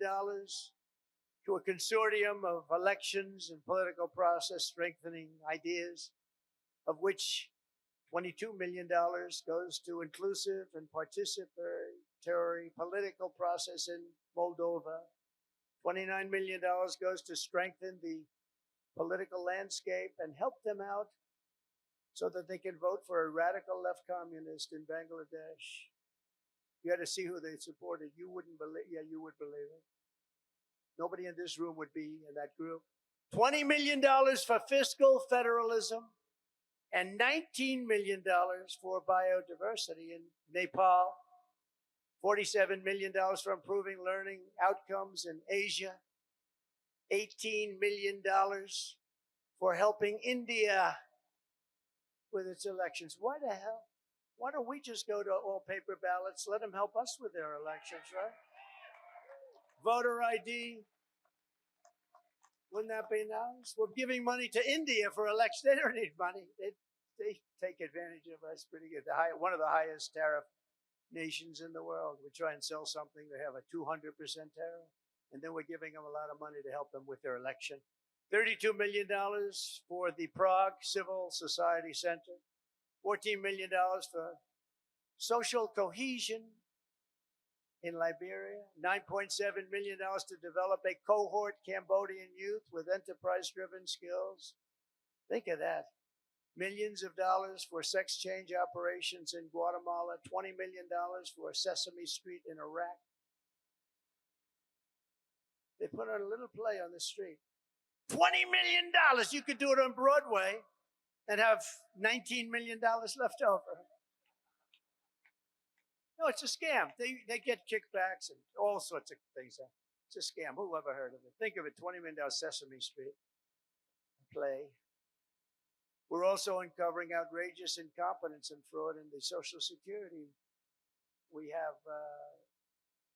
to a consortium of elections and political process strengthening ideas, of which $22 million goes to inclusive and participatory political process in Moldova. $29 million goes to strengthen the political landscape and help them out so that they can vote for a radical left communist in Bangladesh. You had to see who they supported. You wouldn't believe, yeah, you would believe it. Nobody in this room would be in that group. $20 million for fiscal federalism and $19 million for biodiversity in Nepal. $47 million for improving learning outcomes in Asia. $18 million for helping India with its elections. Why the hell? Why don't we just go to all paper ballots? Let them help us with their elections, right? Voter ID. Wouldn't that be nice? We're giving money to India for elections. They don't need money. They take advantage of us pretty good. One of the highest tariff nations in the world. We try and sell something, they have a 200% tariff, and then we're giving them a lot of money to help them with their election. $32 million for the Prague Civil Society Center. $14 million for social cohesion in Liberia. $9.7 million to develop a cohort Cambodian youth with enterprise-driven skills. Think of that. Millions of dollars for sex change operations in Guatemala. $20 million for Sesame Street in Iraq. They put on a little play on the street. $20 million. You could do it on Broadway and have $19 million left over. No, it's a scam. They get kickbacks and all sorts of things. It's a scam. Who ever heard of it? Think of it, $20 million Sesame Street play. We're also uncovering outrageous incompetence and fraud in the Social Security. We have,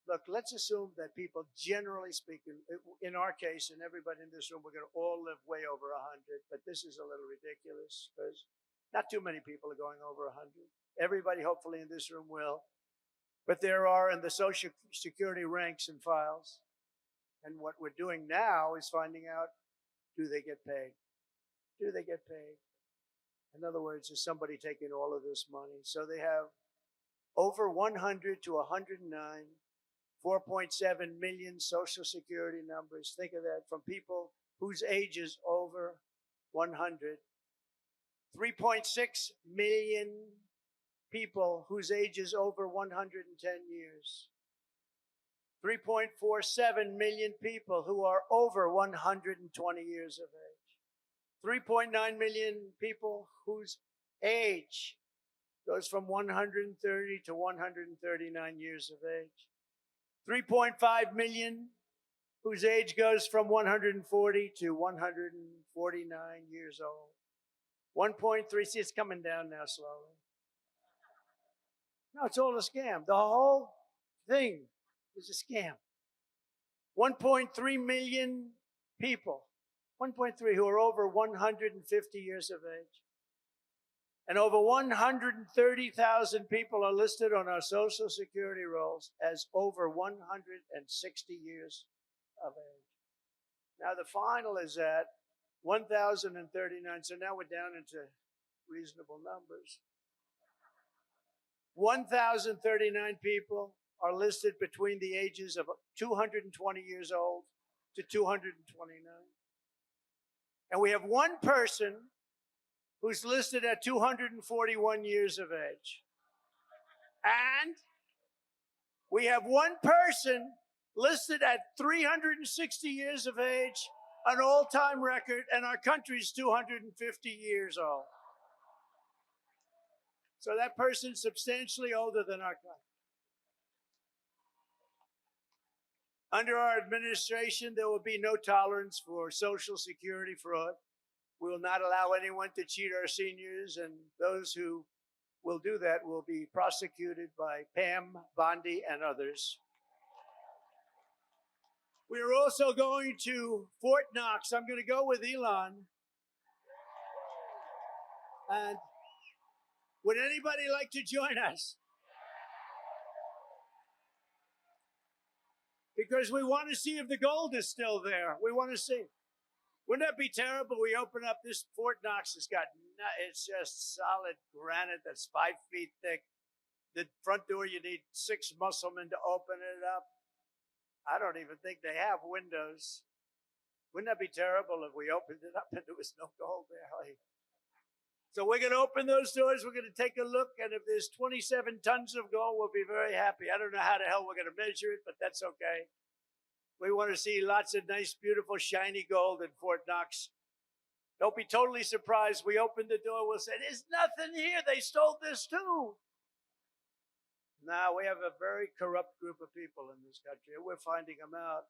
look, let's assume that people, generally speaking, in our case, and everybody in this room, we're going to all live way over 100, but this is a little ridiculous because not too many people are going over 100. Everybody, hopefully, in this room will. But there are in the Social Security ranks and files. And what we're doing now is finding out, do they get paid? Do they get paid? In other words, is somebody taking all of this money? So they have over 100 to 109, 4.7 million Social Security numbers. Think of that, from people whose age is over 100. 3.6 million people whose age is over 110 years. 3.47 million people who are over 120 years of age. 3.9 million people whose age goes from 130 to 139 years of age. 3.5 million whose age goes from 140 to 149 years old. 1.3, see, it's coming down now slowly. No, it's all a scam. The whole thing is a scam. 1.3 million people, 1.3 who are over 150 years of age. And over 130,000 people are listed on our Social Security rolls as over 160 years of age. Now the final is at 1,039, so now we're down into reasonable numbers. 1,039 people are listed between the ages of 220 years old to 229. And we have one person who's listed at 241 years of age. And we have one person listed at 360 years of age, an all-time record, and our country's 250 years old. So that person's substantially older than our country. Under our administration, there will be no tolerance for Social Security fraud. We will not allow anyone to cheat our seniors, and those who will do that will be prosecuted by Pam, Bondi, and others. We are also going to Fort Knox. I'm going to go with Elon. And would anybody like to join us? Because we want to see if the gold is still there. We want to see. Wouldn't that be terrible? We open up this Fort Knox. It's just solid granite that's 5 feet thick. The front door, you need 6 musclemen to open it up. I don't even think they have windows. Wouldn't that be terrible if we opened it up and there was no gold there? So we're going to open those doors. We're going to take a look. And if there's 27 tons of gold, we'll be very happy. I don't know how the hell we're going to measure it, but that's okay. We want to see lots of nice, beautiful, shiny gold in Fort Knox. Don't be totally surprised. We open the door, we'll say, there's nothing here. They stole this too. Now, we have a very corrupt group of people in this country, and we're finding them out.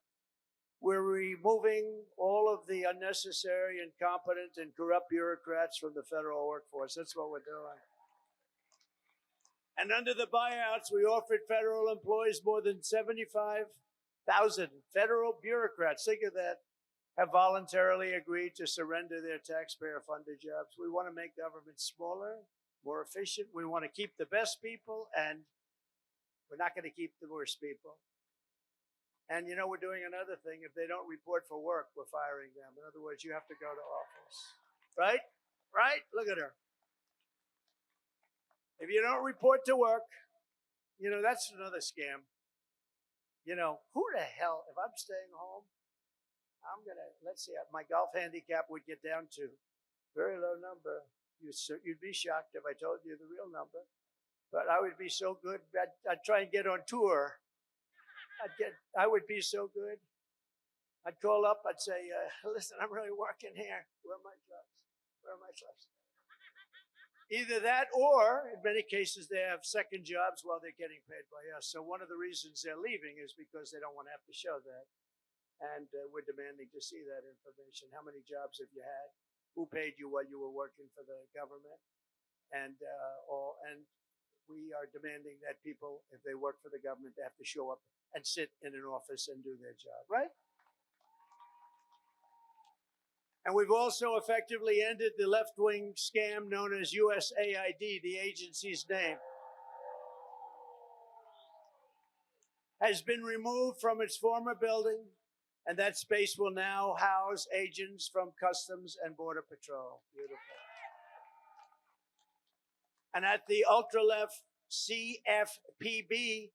We're removing all of the unnecessary, incompetent, and corrupt bureaucrats from the federal workforce. That's what we're doing. And under the buyouts, we offered federal employees more than 75,000 federal bureaucrats, think of that, have voluntarily agreed to surrender their taxpayer-funded jobs. We want to make government smaller, more efficient. We want to keep the best people, and we're not going to keep the worst people. And, you know, we're doing another thing. If they don't report for work, we're firing them. In other words, you have to go to office. Right? Right? Look at her. If you don't report to work, you know, that's another scam. You know, who the hell, if I'm staying home, let's see, my golf handicap would get down to very low number. You'd be shocked if I told you the real number. But I would be so good, I'd try and get on tour. I would be so good. I'd call up, I'd say, listen, I'm really working here. Where are my jobs? Where are my jobs? Either that or, in many cases, they have second jobs while they're getting paid by us. So one of the reasons they're leaving is because they don't want to have to show that. And we're demanding to see that information. How many jobs have you had? Who paid you while you were working for the government? And we are demanding that people, if they work for the government, they have to show up and sit in an office and do their job, right? And we've also effectively ended the left-wing scam known as USAID, the agency's name. Has been removed from its former building, and that space will now house agents from Customs and Border Patrol. Beautiful. And at the ultra-left CFPB,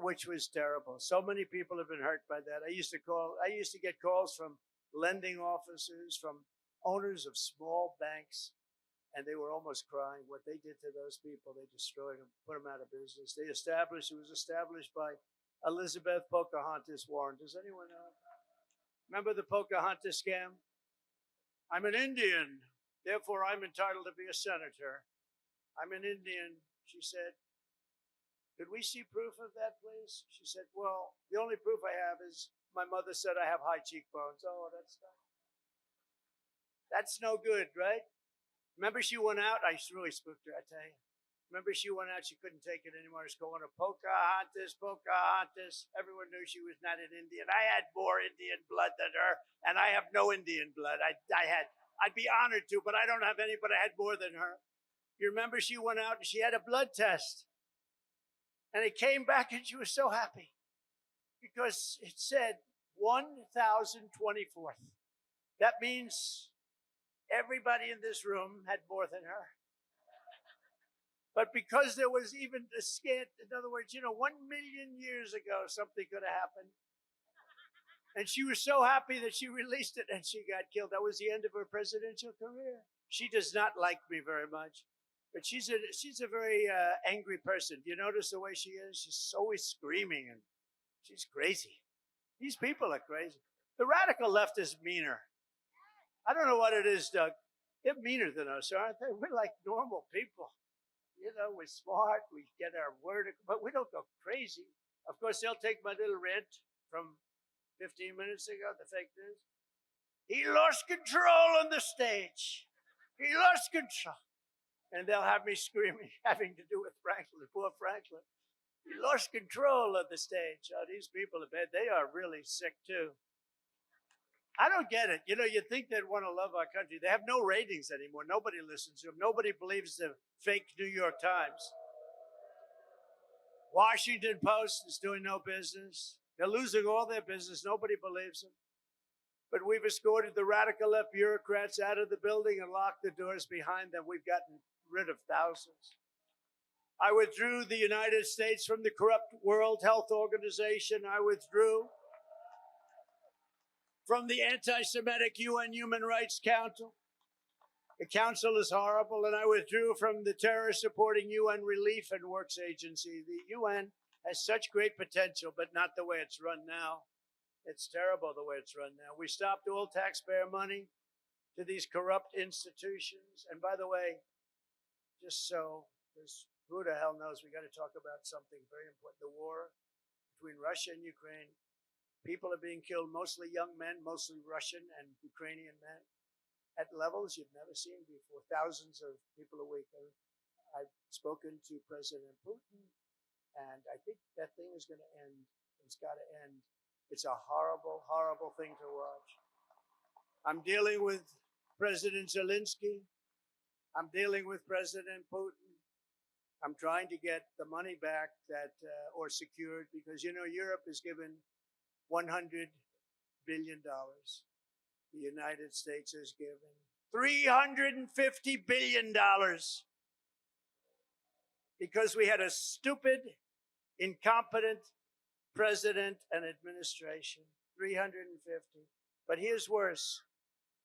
which was terrible. So many people have been hurt by that. I used to get calls from lending officers, from owners of small banks, and they were almost crying what they did to those people. They destroyed them, put them out of business. It was established by Elizabeth Pocahontas Warren. Does anyone know? Remember the Pocahontas scam? I'm an Indian, therefore I'm entitled to be a senator. I'm an Indian, she said. Could we see proof of that, please? She said, well, the only proof I have is my mother said I have high cheekbones. Oh, that's no good, right? Remember she went out? I really spooked her, I tell you. Remember she went out, she couldn't take it anymore. She was going to Pocahontas, Pocahontas. Everyone knew she was not an Indian. I had more Indian blood than her, and I have no Indian blood. I'd be honored to, but I don't have any, but I had more than her. You remember she went out and she had a blood test. And it came back and she was so happy because it said 1,024th. That means everybody in this room had more than her. But because there was even a scant, in other words, 1 million years ago, something could have happened. And she was so happy that she released it and she got killed. That was the end of her presidential career. She does not like me very much. But she's a very angry person. Do you notice the way she is? She's always screaming and she's crazy. These people are crazy. The radical left is meaner. I don't know what it is, Doug. They're meaner than us, aren't they? We're like normal people. we're smart. We get our word, but we don't go crazy. Of course, they'll take my little rant from 15 minutes ago, the fake news. He lost control on the stage. He lost control. And they'll have me screaming, having to do with Franklin, poor Franklin. He lost control of the stage. Oh, these people are bad. They are really sick too. I don't get it. You think they'd want to love our country. They have no ratings anymore. Nobody listens to them. Nobody believes the fake New York Times. Washington Post is doing no business. They're losing all their business. Nobody believes them. But we've escorted the radical left bureaucrats out of the building and locked the doors behind them. We've gotten rid of thousands. I withdrew the United States from the corrupt World Health Organization. I withdrew from the anti-Semitic UN Human Rights Council. The council is horrible, and I withdrew from the terror-supporting UN Relief and Works Agency. The UN has such great potential, but not the way it's run now. It's terrible the way it's run now. We stopped all taxpayer money to these corrupt institutions. And by the way, just so, who the hell knows, we got to talk about something very important. The war between Russia and Ukraine. People are being killed, mostly young men, mostly Russian and Ukrainian men, at levels you've never seen before. Thousands of people a week. I've spoken to President Putin, and I think that thing is going to end. It's got to end. It's a horrible, horrible thing to watch. I'm dealing with President Zelensky. I'm dealing with President Putin. I'm trying to get the money back or secured, because, Europe is given $100 billion. The United States has given $350 billion because we had a stupid, incompetent president and administration. 350. But here's worse.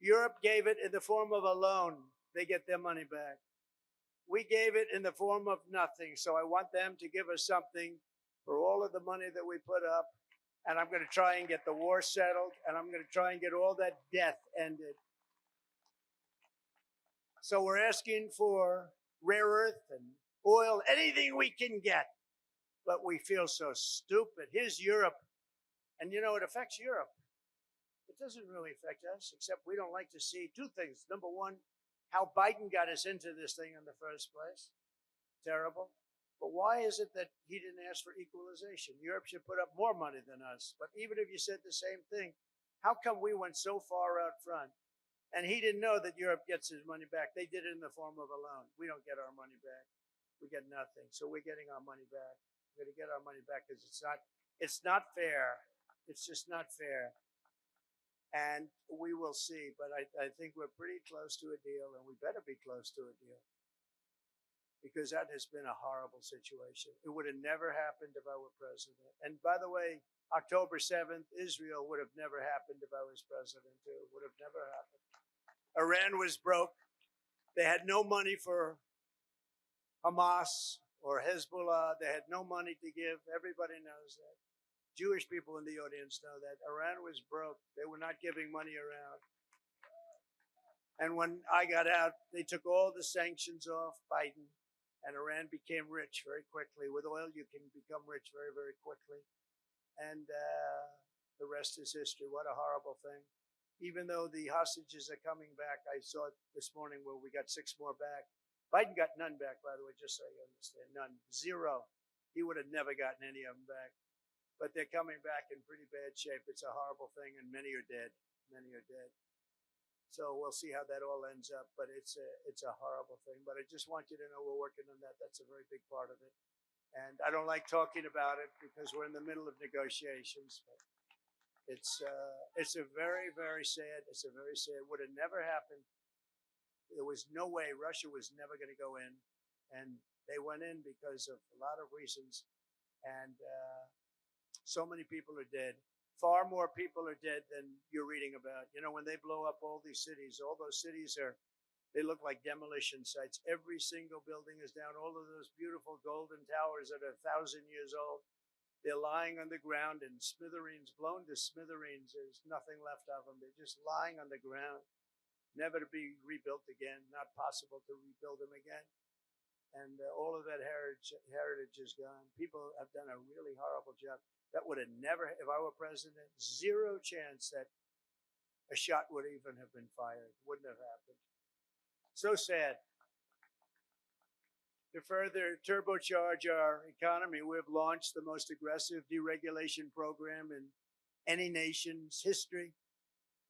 Europe gave it in the form of a loan. They get their money back. We gave it in the form of nothing. So I want them to give us something for all of the money that we put up. And I'm going to try and get the war settled, and I'm going to try and get all that death ended. So we're asking for rare earth and oil, anything we can get. But we feel so stupid. Here's Europe. And it affects Europe. It doesn't really affect us, except we don't like to see two things. Number one, how Biden got us into this thing in the first place. Terrible. But why is it that he didn't ask for equalization? Europe should put up more money than us. But even if you said the same thing, how come we went so far out front? And he didn't know that Europe gets his money back. They did it in the form of a loan. We don't get our money back. We get nothing. So we're getting our money back. We're going to get our money back because it's not fair. It's just not fair. And we will see. But I think we're pretty close to a deal, and we better be close to a deal, because that has been a horrible situation. It would have never happened if I were president. And by the way, October 7th, Israel would have never happened if I was president too. It would have never happened. Iran was broke. They had no money for Hamas or Hezbollah. They had no money to give. Everybody knows that. Jewish people in the audience know that. Iran was broke. They were not giving money around. And when I got out, they took all the sanctions off Biden, and Iran became rich very quickly. With oil, you can become rich very, very quickly. And the rest is history. What a horrible thing. Even though the hostages are coming back, I saw it this morning where we got 6 more back. Biden got none back, by the way, just so you understand. None. 0. He would have never gotten any of them back. But they're coming back in pretty bad shape. It's a horrible thing, and many are dead. Many are dead. So we'll see how that all ends up, but it's a horrible thing. But I just want you to know we're working on that. That's a very big part of it. And I don't like talking about it because we're in the middle of negotiations. But it's a very, very sad. It's a very sad. Would have never happened. There was no way. Russia was never going to go in, and they went in because of a lot of reasons. And so many people are dead. Far more people are dead than you're reading about. When they blow up all these cities, all those cities they look like demolition sites. Every single building is down. All of those beautiful golden towers that are 1,000 years old, they're lying on the ground in smithereens, blown to smithereens. There's nothing left of them. They're just lying on the ground, never to be rebuilt again, not possible to rebuild them again. and all of that heritage is gone. People have done a really horrible job. That would have never, if I were president, zero chance that a shot would even have been fired. Wouldn't have happened. So sad. To further turbocharge our economy, we've launched the most aggressive deregulation program in any nation's history.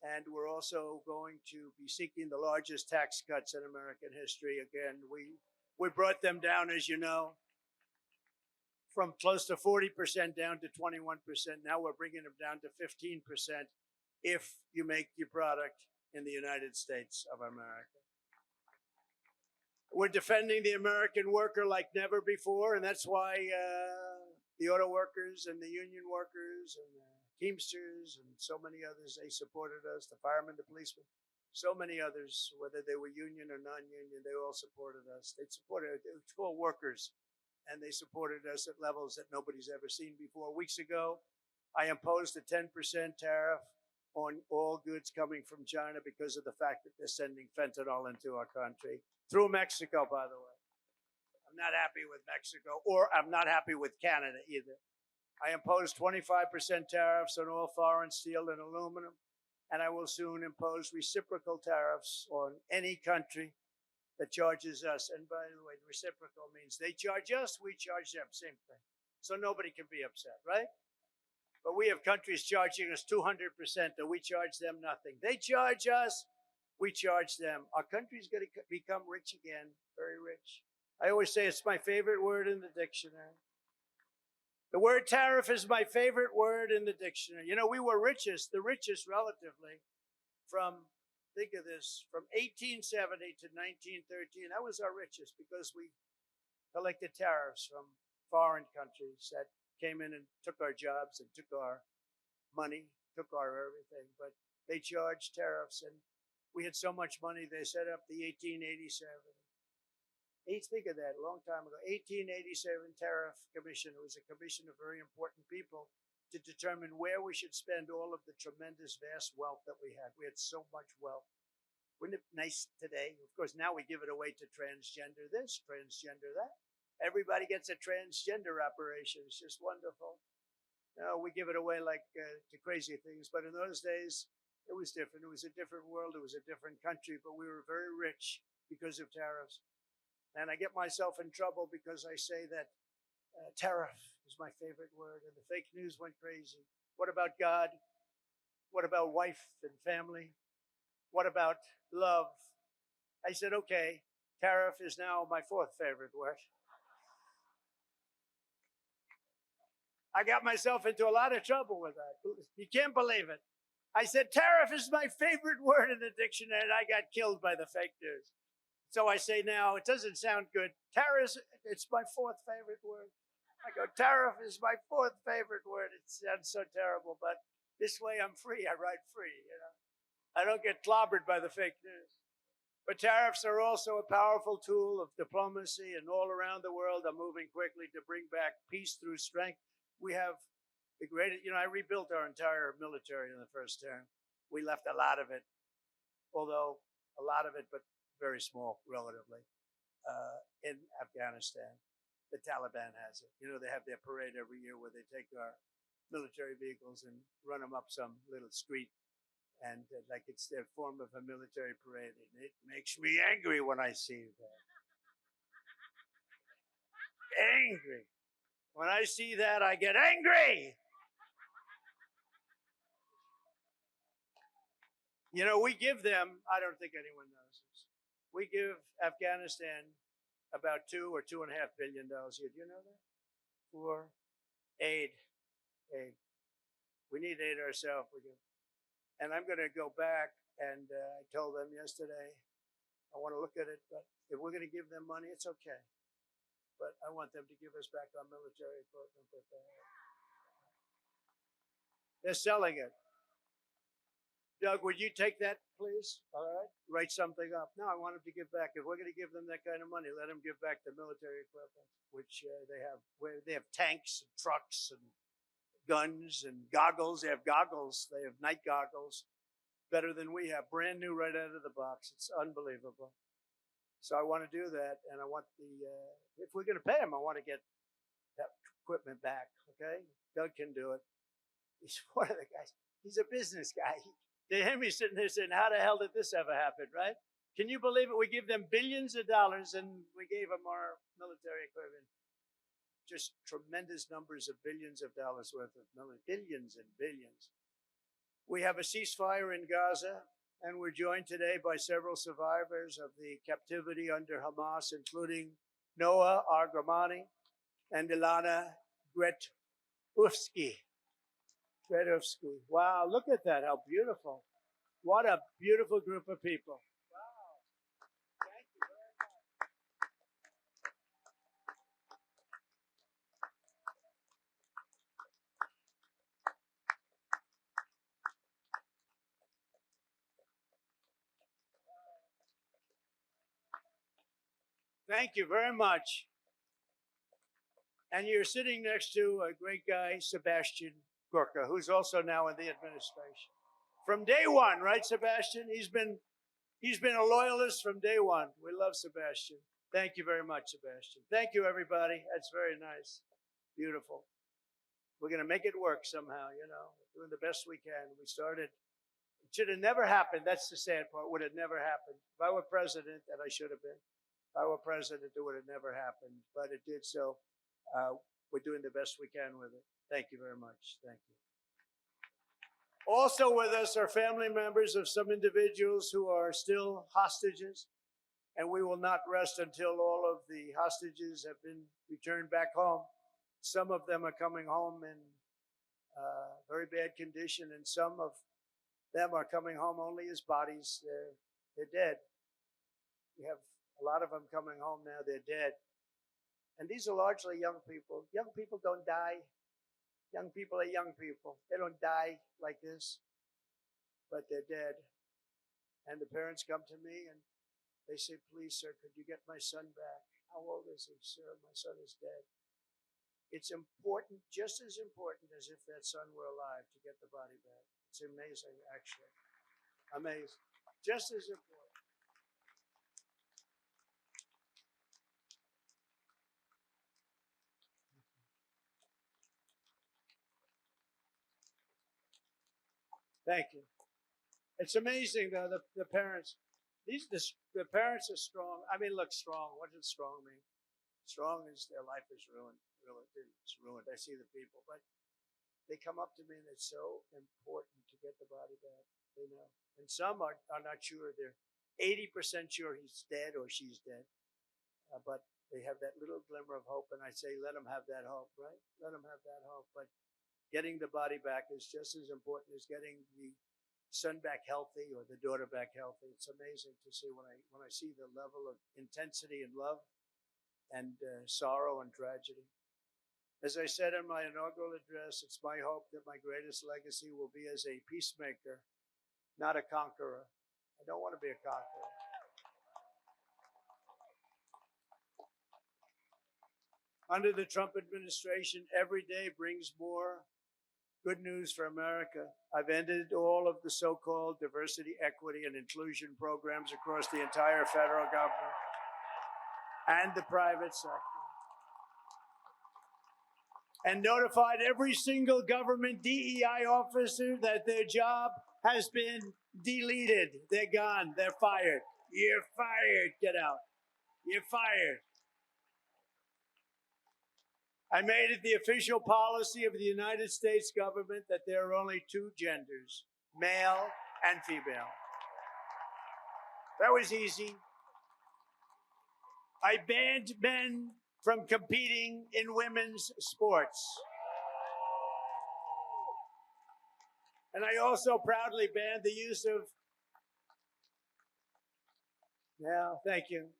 And we're also going to be seeking the largest tax cuts in American history. Again, we brought them down, as you know, from close to 40% down to 21%. Now we're bringing them down to 15% if you make your product in the United States of America. We're defending the American worker like never before, and that's why the auto workers and the union workers and the Teamsters and so many others, they supported us, the firemen, the policemen, so many others, whether they were union or non-union, they all supported us. They supported, it was called workers, and they supported us at levels that nobody's ever seen before. Weeks ago, I imposed a 10% tariff on all goods coming from China because of the fact that they're sending fentanyl into our country, through Mexico, by the way. I'm not happy with Mexico, or I'm not happy with Canada either. I imposed 25% tariffs on all foreign steel and aluminum, and I will soon impose reciprocal tariffs on any country that charges us. And by the way, the reciprocal means they charge us, we charge them, same thing. So nobody can be upset, right? But we have countries charging us 200%, and we charge them nothing. They charge us, we charge them. Our country's going to become rich again, very rich. I always say it's my favorite word in the dictionary. The word tariff is my favorite word in the dictionary. You know, we were the richest relatively from, think of this, from 1870 to 1913. That was our richest because we collected tariffs from foreign countries that came in and took our jobs and took our money, took our everything. But they charged tariffs, and we had so much money, they set up the 1887. Think of that, a long time ago. 1887 Tariff Commission. It was a commission of very important people to determine where we should spend all of the tremendous, vast wealth that we had. We had so much wealth. Wouldn't it be nice today? Of course, now we give it away to transgender this, transgender that. Everybody gets a transgender operation. It's just wonderful. We give it away like to crazy things. But in those days, it was different. It was a different world. It was a different country. But we were very rich because of tariffs. And I get myself in trouble because I say that tariff is my favorite word, and the fake news went crazy. What about God? What about wife and family? What about love? I said, okay, tariff is now my fourth favorite word. I got myself into a lot of trouble with that. You can't believe it. I said, tariff is my favorite word in the dictionary, and I got killed by the fake news. So I say now, it doesn't sound good. Tariff, it's my fourth favorite word. I go, tariff is my fourth favorite word. It sounds so terrible, but this way I'm free. I ride free, you know. I don't get clobbered by the fake news. But tariffs are also a powerful tool of diplomacy, and all around the world are moving quickly to bring back peace through strength. We have the greatest, I rebuilt our entire military in the first term. We left a lot of it, although a lot of it, but very small relatively, in Afghanistan. The Taliban has it. They have their parade every year where they take our military vehicles and run them up some little street, and like it's their form of a military parade. And it makes me angry when I see that. Angry. When I see that, I get angry. We give them, I don't think anyone knows this, we give Afghanistan about $2 or $2.5 billion a year. Do you know that? For aid. We need aid ourselves. And I'm going to go back, and I told them yesterday, I want to look at it, but if we're going to give them money, it's okay. But I want them to give us back our military equipment that they have. They're selling it. Doug, would you take that, please? All right. Write something up. No, I want them to give back. If we're going to give them that kind of money, let them give back the military equipment, which they have. Where they have tanks and trucks and guns and goggles. They have goggles. They have night goggles, better than we have. Brand new right out of the box. It's unbelievable. So I want to do that, and I want if we're going to pay him, I want to get that equipment back. Okay, Doug can do it. He's one of the guys. He's a business guy. To him, he's sitting there saying, "How the hell did this ever happen?" Right? Can you believe it? We give them billions of dollars, and we gave them our military equipment. Just tremendous numbers of billions of dollars worth of billions and billions. We have a ceasefire in Gaza, and we're joined today by several survivors of the captivity under Hamas, including Noah Argamani and Ilana Gretovsky. Wow, look at that. How beautiful. What a beautiful group of people. Wow. Thank you very much. Thank you very much. And you're sitting next to a great guy, Sebastian Gorka, who's also now in the administration. From day one, right, Sebastian? He's been a loyalist from day one. We love Sebastian. Thank you very much, Sebastian. Thank you, everybody. That's very nice. Beautiful. We're going to make it work somehow, doing the best we can. We started. It should have never happened. That's the sad part. Would have never happened. If I were president, and I should have been, if I were president, it would have never happened. But it did so. We're doing the best we can with it. Thank you very much. Thank you. Also with us are family members of some individuals who are still hostages, and we will not rest until all of the hostages have been returned back home. Some of them are coming home in very bad condition, and some of them are coming home only as bodies. They're dead. We have a lot of them coming home now. They're dead. And these are largely young people. Young people don't die. Young people are young people. They don't die like this, but they're dead. And the parents come to me and they say, "Please, sir, could you get my son back?" "How old is he?" "Sir, my son is dead." It's important, just as important as if that son were alive, to get the body back. It's amazing, actually. Amazing. Just as important. Thank you. It's amazing, though, the parents. The parents are strong. I mean, look, strong. What does strong mean? Strong is their life is ruined. Really, it's ruined. I see the people, but they come up to me and it's so important to get the body back. They know. And some are not sure. They're 80% sure he's dead or she's dead. But they have that little glimmer of hope. And I say, let them have that hope, right? Let them have that hope. But getting the body back is just as important as getting the son back healthy or the daughter back healthy. It's amazing to see when I see the level of intensity and love and sorrow and tragedy. As I said in my inaugural address, it's my hope that my greatest legacy will be as a peacemaker, not a conqueror. I don't want to be a conqueror. Under the Trump administration, every day brings more good news for America. I've ended all of the so-called diversity, equity, and inclusion programs across the entire federal government and the private sector, and notified every single government DEI officer that their job has been deleted. They're gone. They're fired. You're fired. Get out. You're fired. I made it the official policy of the United States government that there are only two genders, male and female. That was easy. I banned men from competing in women's sports. And I also proudly banned the use of, thank you.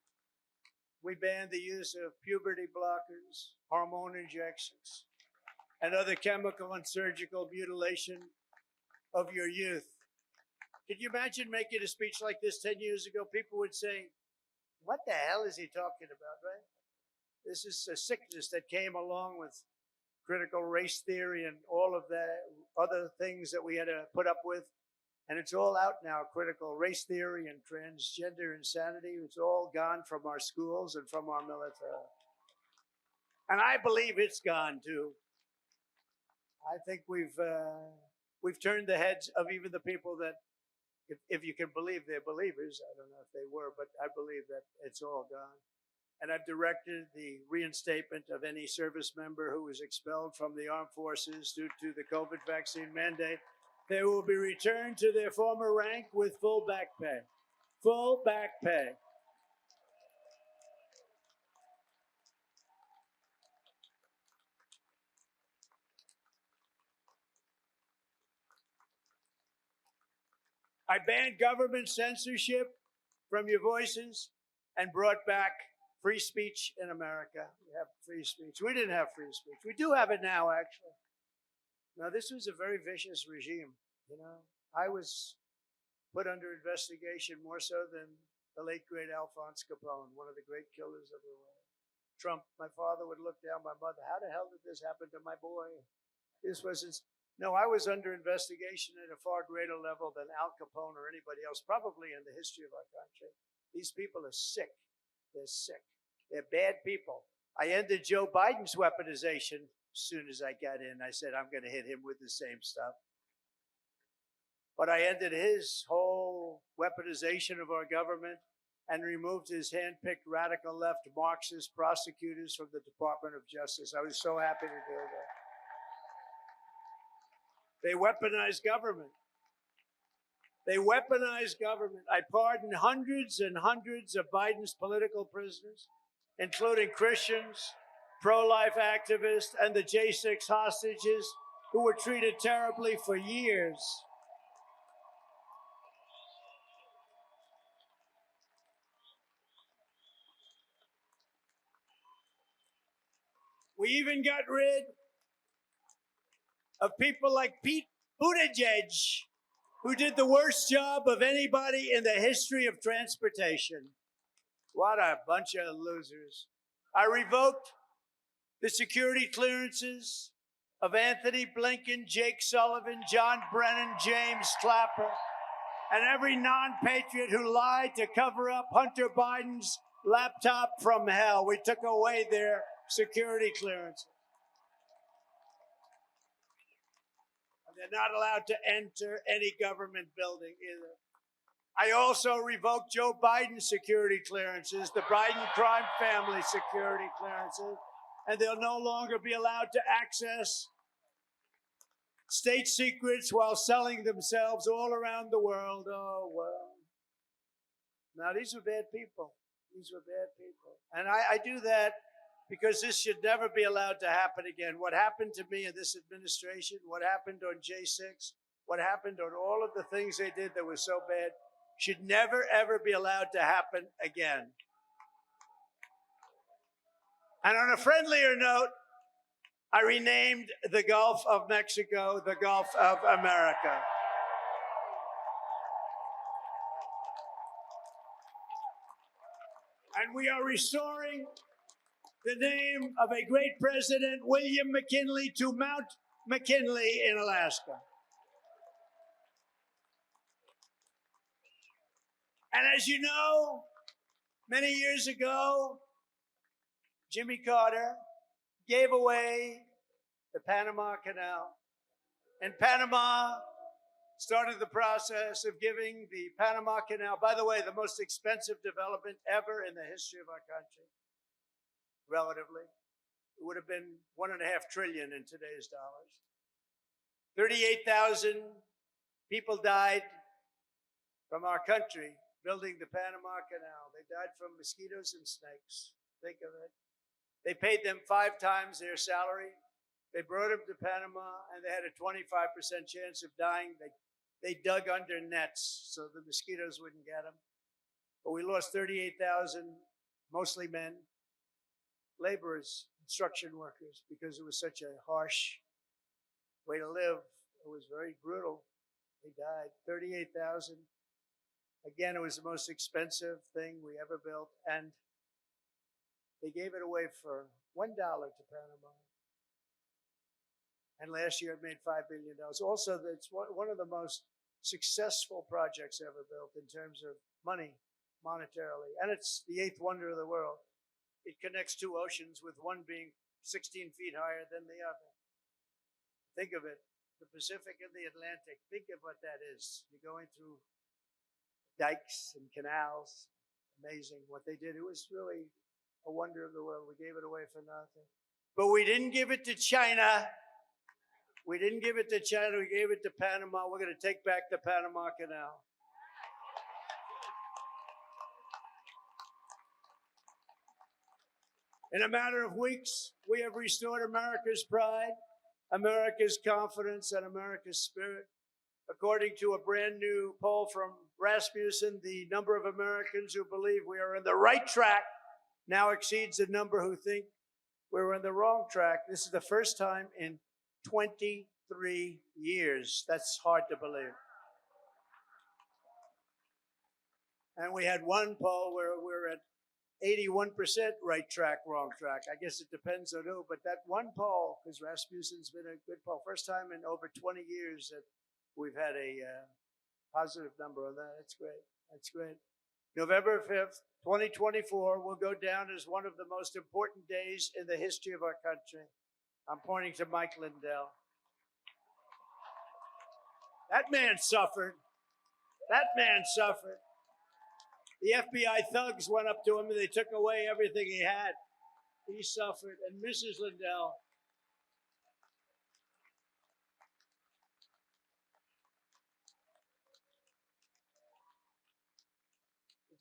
We banned the use of puberty blockers, hormone injections, and other chemical and surgical mutilation of your youth. Could you imagine making a speech like this 10 years ago? People would say, "What the hell is he talking about," right? This is a sickness that came along with critical race theory and all of the other things that we had to put up with. And it's all out now, critical race theory and transgender insanity. It's all gone from our schools and from our military. And I believe it's gone too. I think we've turned the heads of even the people that, if you can believe they're believers, I don't know if they were, but I believe that it's all gone. And I've directed the reinstatement of any service member who was expelled from the armed forces due to the COVID vaccine mandate. They will be returned to their former rank with full back pay. Full back pay. I banned government censorship from your voices and brought back free speech in America. We have free speech. We didn't have free speech. We do have it now, actually. Now, this was a very vicious regime. You know, I was put under investigation more so than the late, great Alphonse Capone, one of the great killers of the world. Trump, my father would look down my mother. How the hell did this happen to my boy? This was his. No, I was under investigation at a far greater level than Al Capone or anybody else, probably in the history of our country. These people are sick. They're sick. They're bad people. I ended Joe Biden's weaponization as soon as I got in. I said, I'm going to hit him with the same stuff. But I ended his whole weaponization of our government and removed his hand-picked radical left Marxist prosecutors from the Department of Justice. I was so happy to do that. They weaponized government. They weaponized government. I pardoned hundreds and hundreds of Biden's political prisoners, including Christians, pro-life activists, and the J6 hostages who were treated terribly for years. We even got rid of people like Pete Buttigieg, who did the worst job of anybody in the history of transportation. What a bunch of losers. I revoked the security clearances of Anthony Blinken, Jake Sullivan, John Brennan, James Clapper, and every non-patriot who lied to cover up Hunter Biden's laptop from hell. We took away their security clearances. They're not allowed to enter any government building either. I also revoked Joe Biden's security clearances, the Biden crime family security clearances, and they'll no longer be allowed to access state secrets while selling themselves all around the world. Oh, well. Now, these were bad people. These were bad people. And I do that because this should never be allowed to happen again. What happened to me in this administration, what happened on J6, what happened on all of the things they did that were so bad, should never, ever be allowed to happen again. And on a friendlier note, I renamed the Gulf of Mexico the Gulf of America. And we are restoring the name of a great president, William McKinley, to Mount McKinley in Alaska. And as you know, many years ago, Jimmy Carter gave away the Panama Canal. And Panama started the process of giving the Panama Canal, by the way, the most expensive development ever in the history of our country. Relatively, it would have been $1.5 trillion in today's dollars. 38,000 people died from our country building the Panama Canal. They died from mosquitoes and snakes. Think of it. They paid them 5 times their salary. They brought them to Panama, and they had a 25% chance of dying. They dug under nets so the mosquitoes wouldn't get them. But we lost 38,000, mostly men, laborers, construction workers, because it was such a harsh way to live. It was very brutal. They died. 38,000. Again, it was the most expensive thing we ever built, and they gave it away for $1 to Panama. And last year it made $5 billion. Also, it's one of the most successful projects ever built in terms of money, monetarily. And it's the eighth wonder of the world. It connects two oceans, with one being 16 feet higher than the other. Think of it, the Pacific and the Atlantic. Think of what that is. You're going through dikes and canals. Amazing what they did. It was really a wonder of the world. We gave it away for nothing. But we didn't give it to China. We didn't give it to China. We gave it to Panama. We're going to take back the Panama Canal. In a matter of weeks, we have restored America's pride, America's confidence, and America's spirit. According to a brand new poll from Rasmussen, the number of Americans who believe we are on the right track now exceeds the number who think we're on the wrong track. This is the first time in 23 years. That's hard to believe. And we had one poll where we're at 81% right track, wrong track. I guess it depends on who, but that one poll, because Rasmussen's been a good poll, first time in over 20 years that we've had a positive number on that. That's great. That's great. November 5th, 2024 will go down as one of the most important days in the history of our country. I'm pointing to Mike Lindell. That man suffered. That man suffered. The FBI thugs went up to him and they took away everything he had. He suffered. And Mrs. Lindell,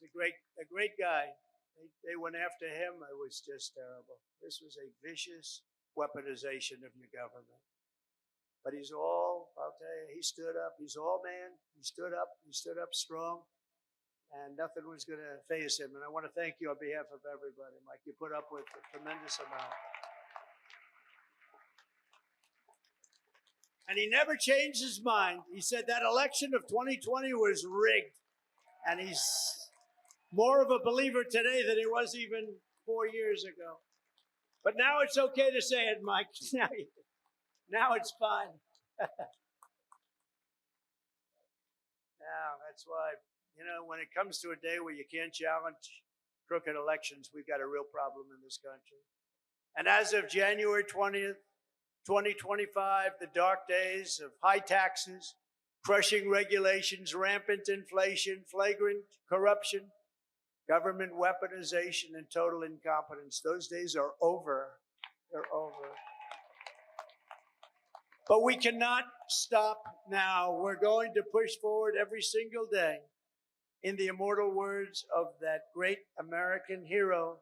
was a great guy. They went after him. It was just terrible. This was a vicious weaponization of your government. But he's all, I'll tell you, he stood up. He's all man. He stood up strong. And nothing was going to faze him. And I want to thank you on behalf of everybody, Mike. You put up with a tremendous amount. And he never changed his mind. He said that election of 2020 was rigged. And he's more of a believer today than he was even 4 years ago. But now it's okay to say it, Mike. Now it's fine. Now, that's why, when it comes to a day where you can't challenge crooked elections, we've got a real problem in this country. And as of January 20th, 2025, the dark days of high taxes, crushing regulations, rampant inflation, flagrant corruption, government weaponization, and total incompetence, those days are over. They're over. But we cannot stop now. We're going to push forward every single day. In the immortal words of that great American hero,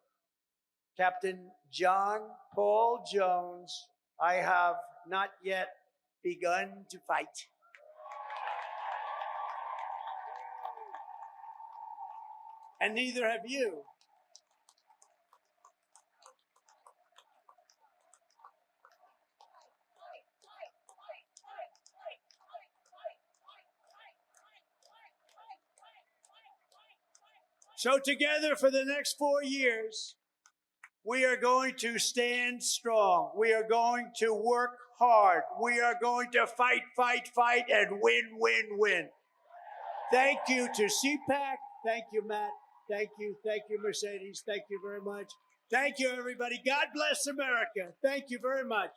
Captain John Paul Jones, I have not yet begun to fight. And neither have you. So together for the next 4 years, we are going to stand strong. We are going to work hard. We are going to fight, and win. Thank you to CPAC. Thank you, Matt. Thank you, Mercedes. Thank you very much. Thank you, everybody. God bless America. Thank you very much.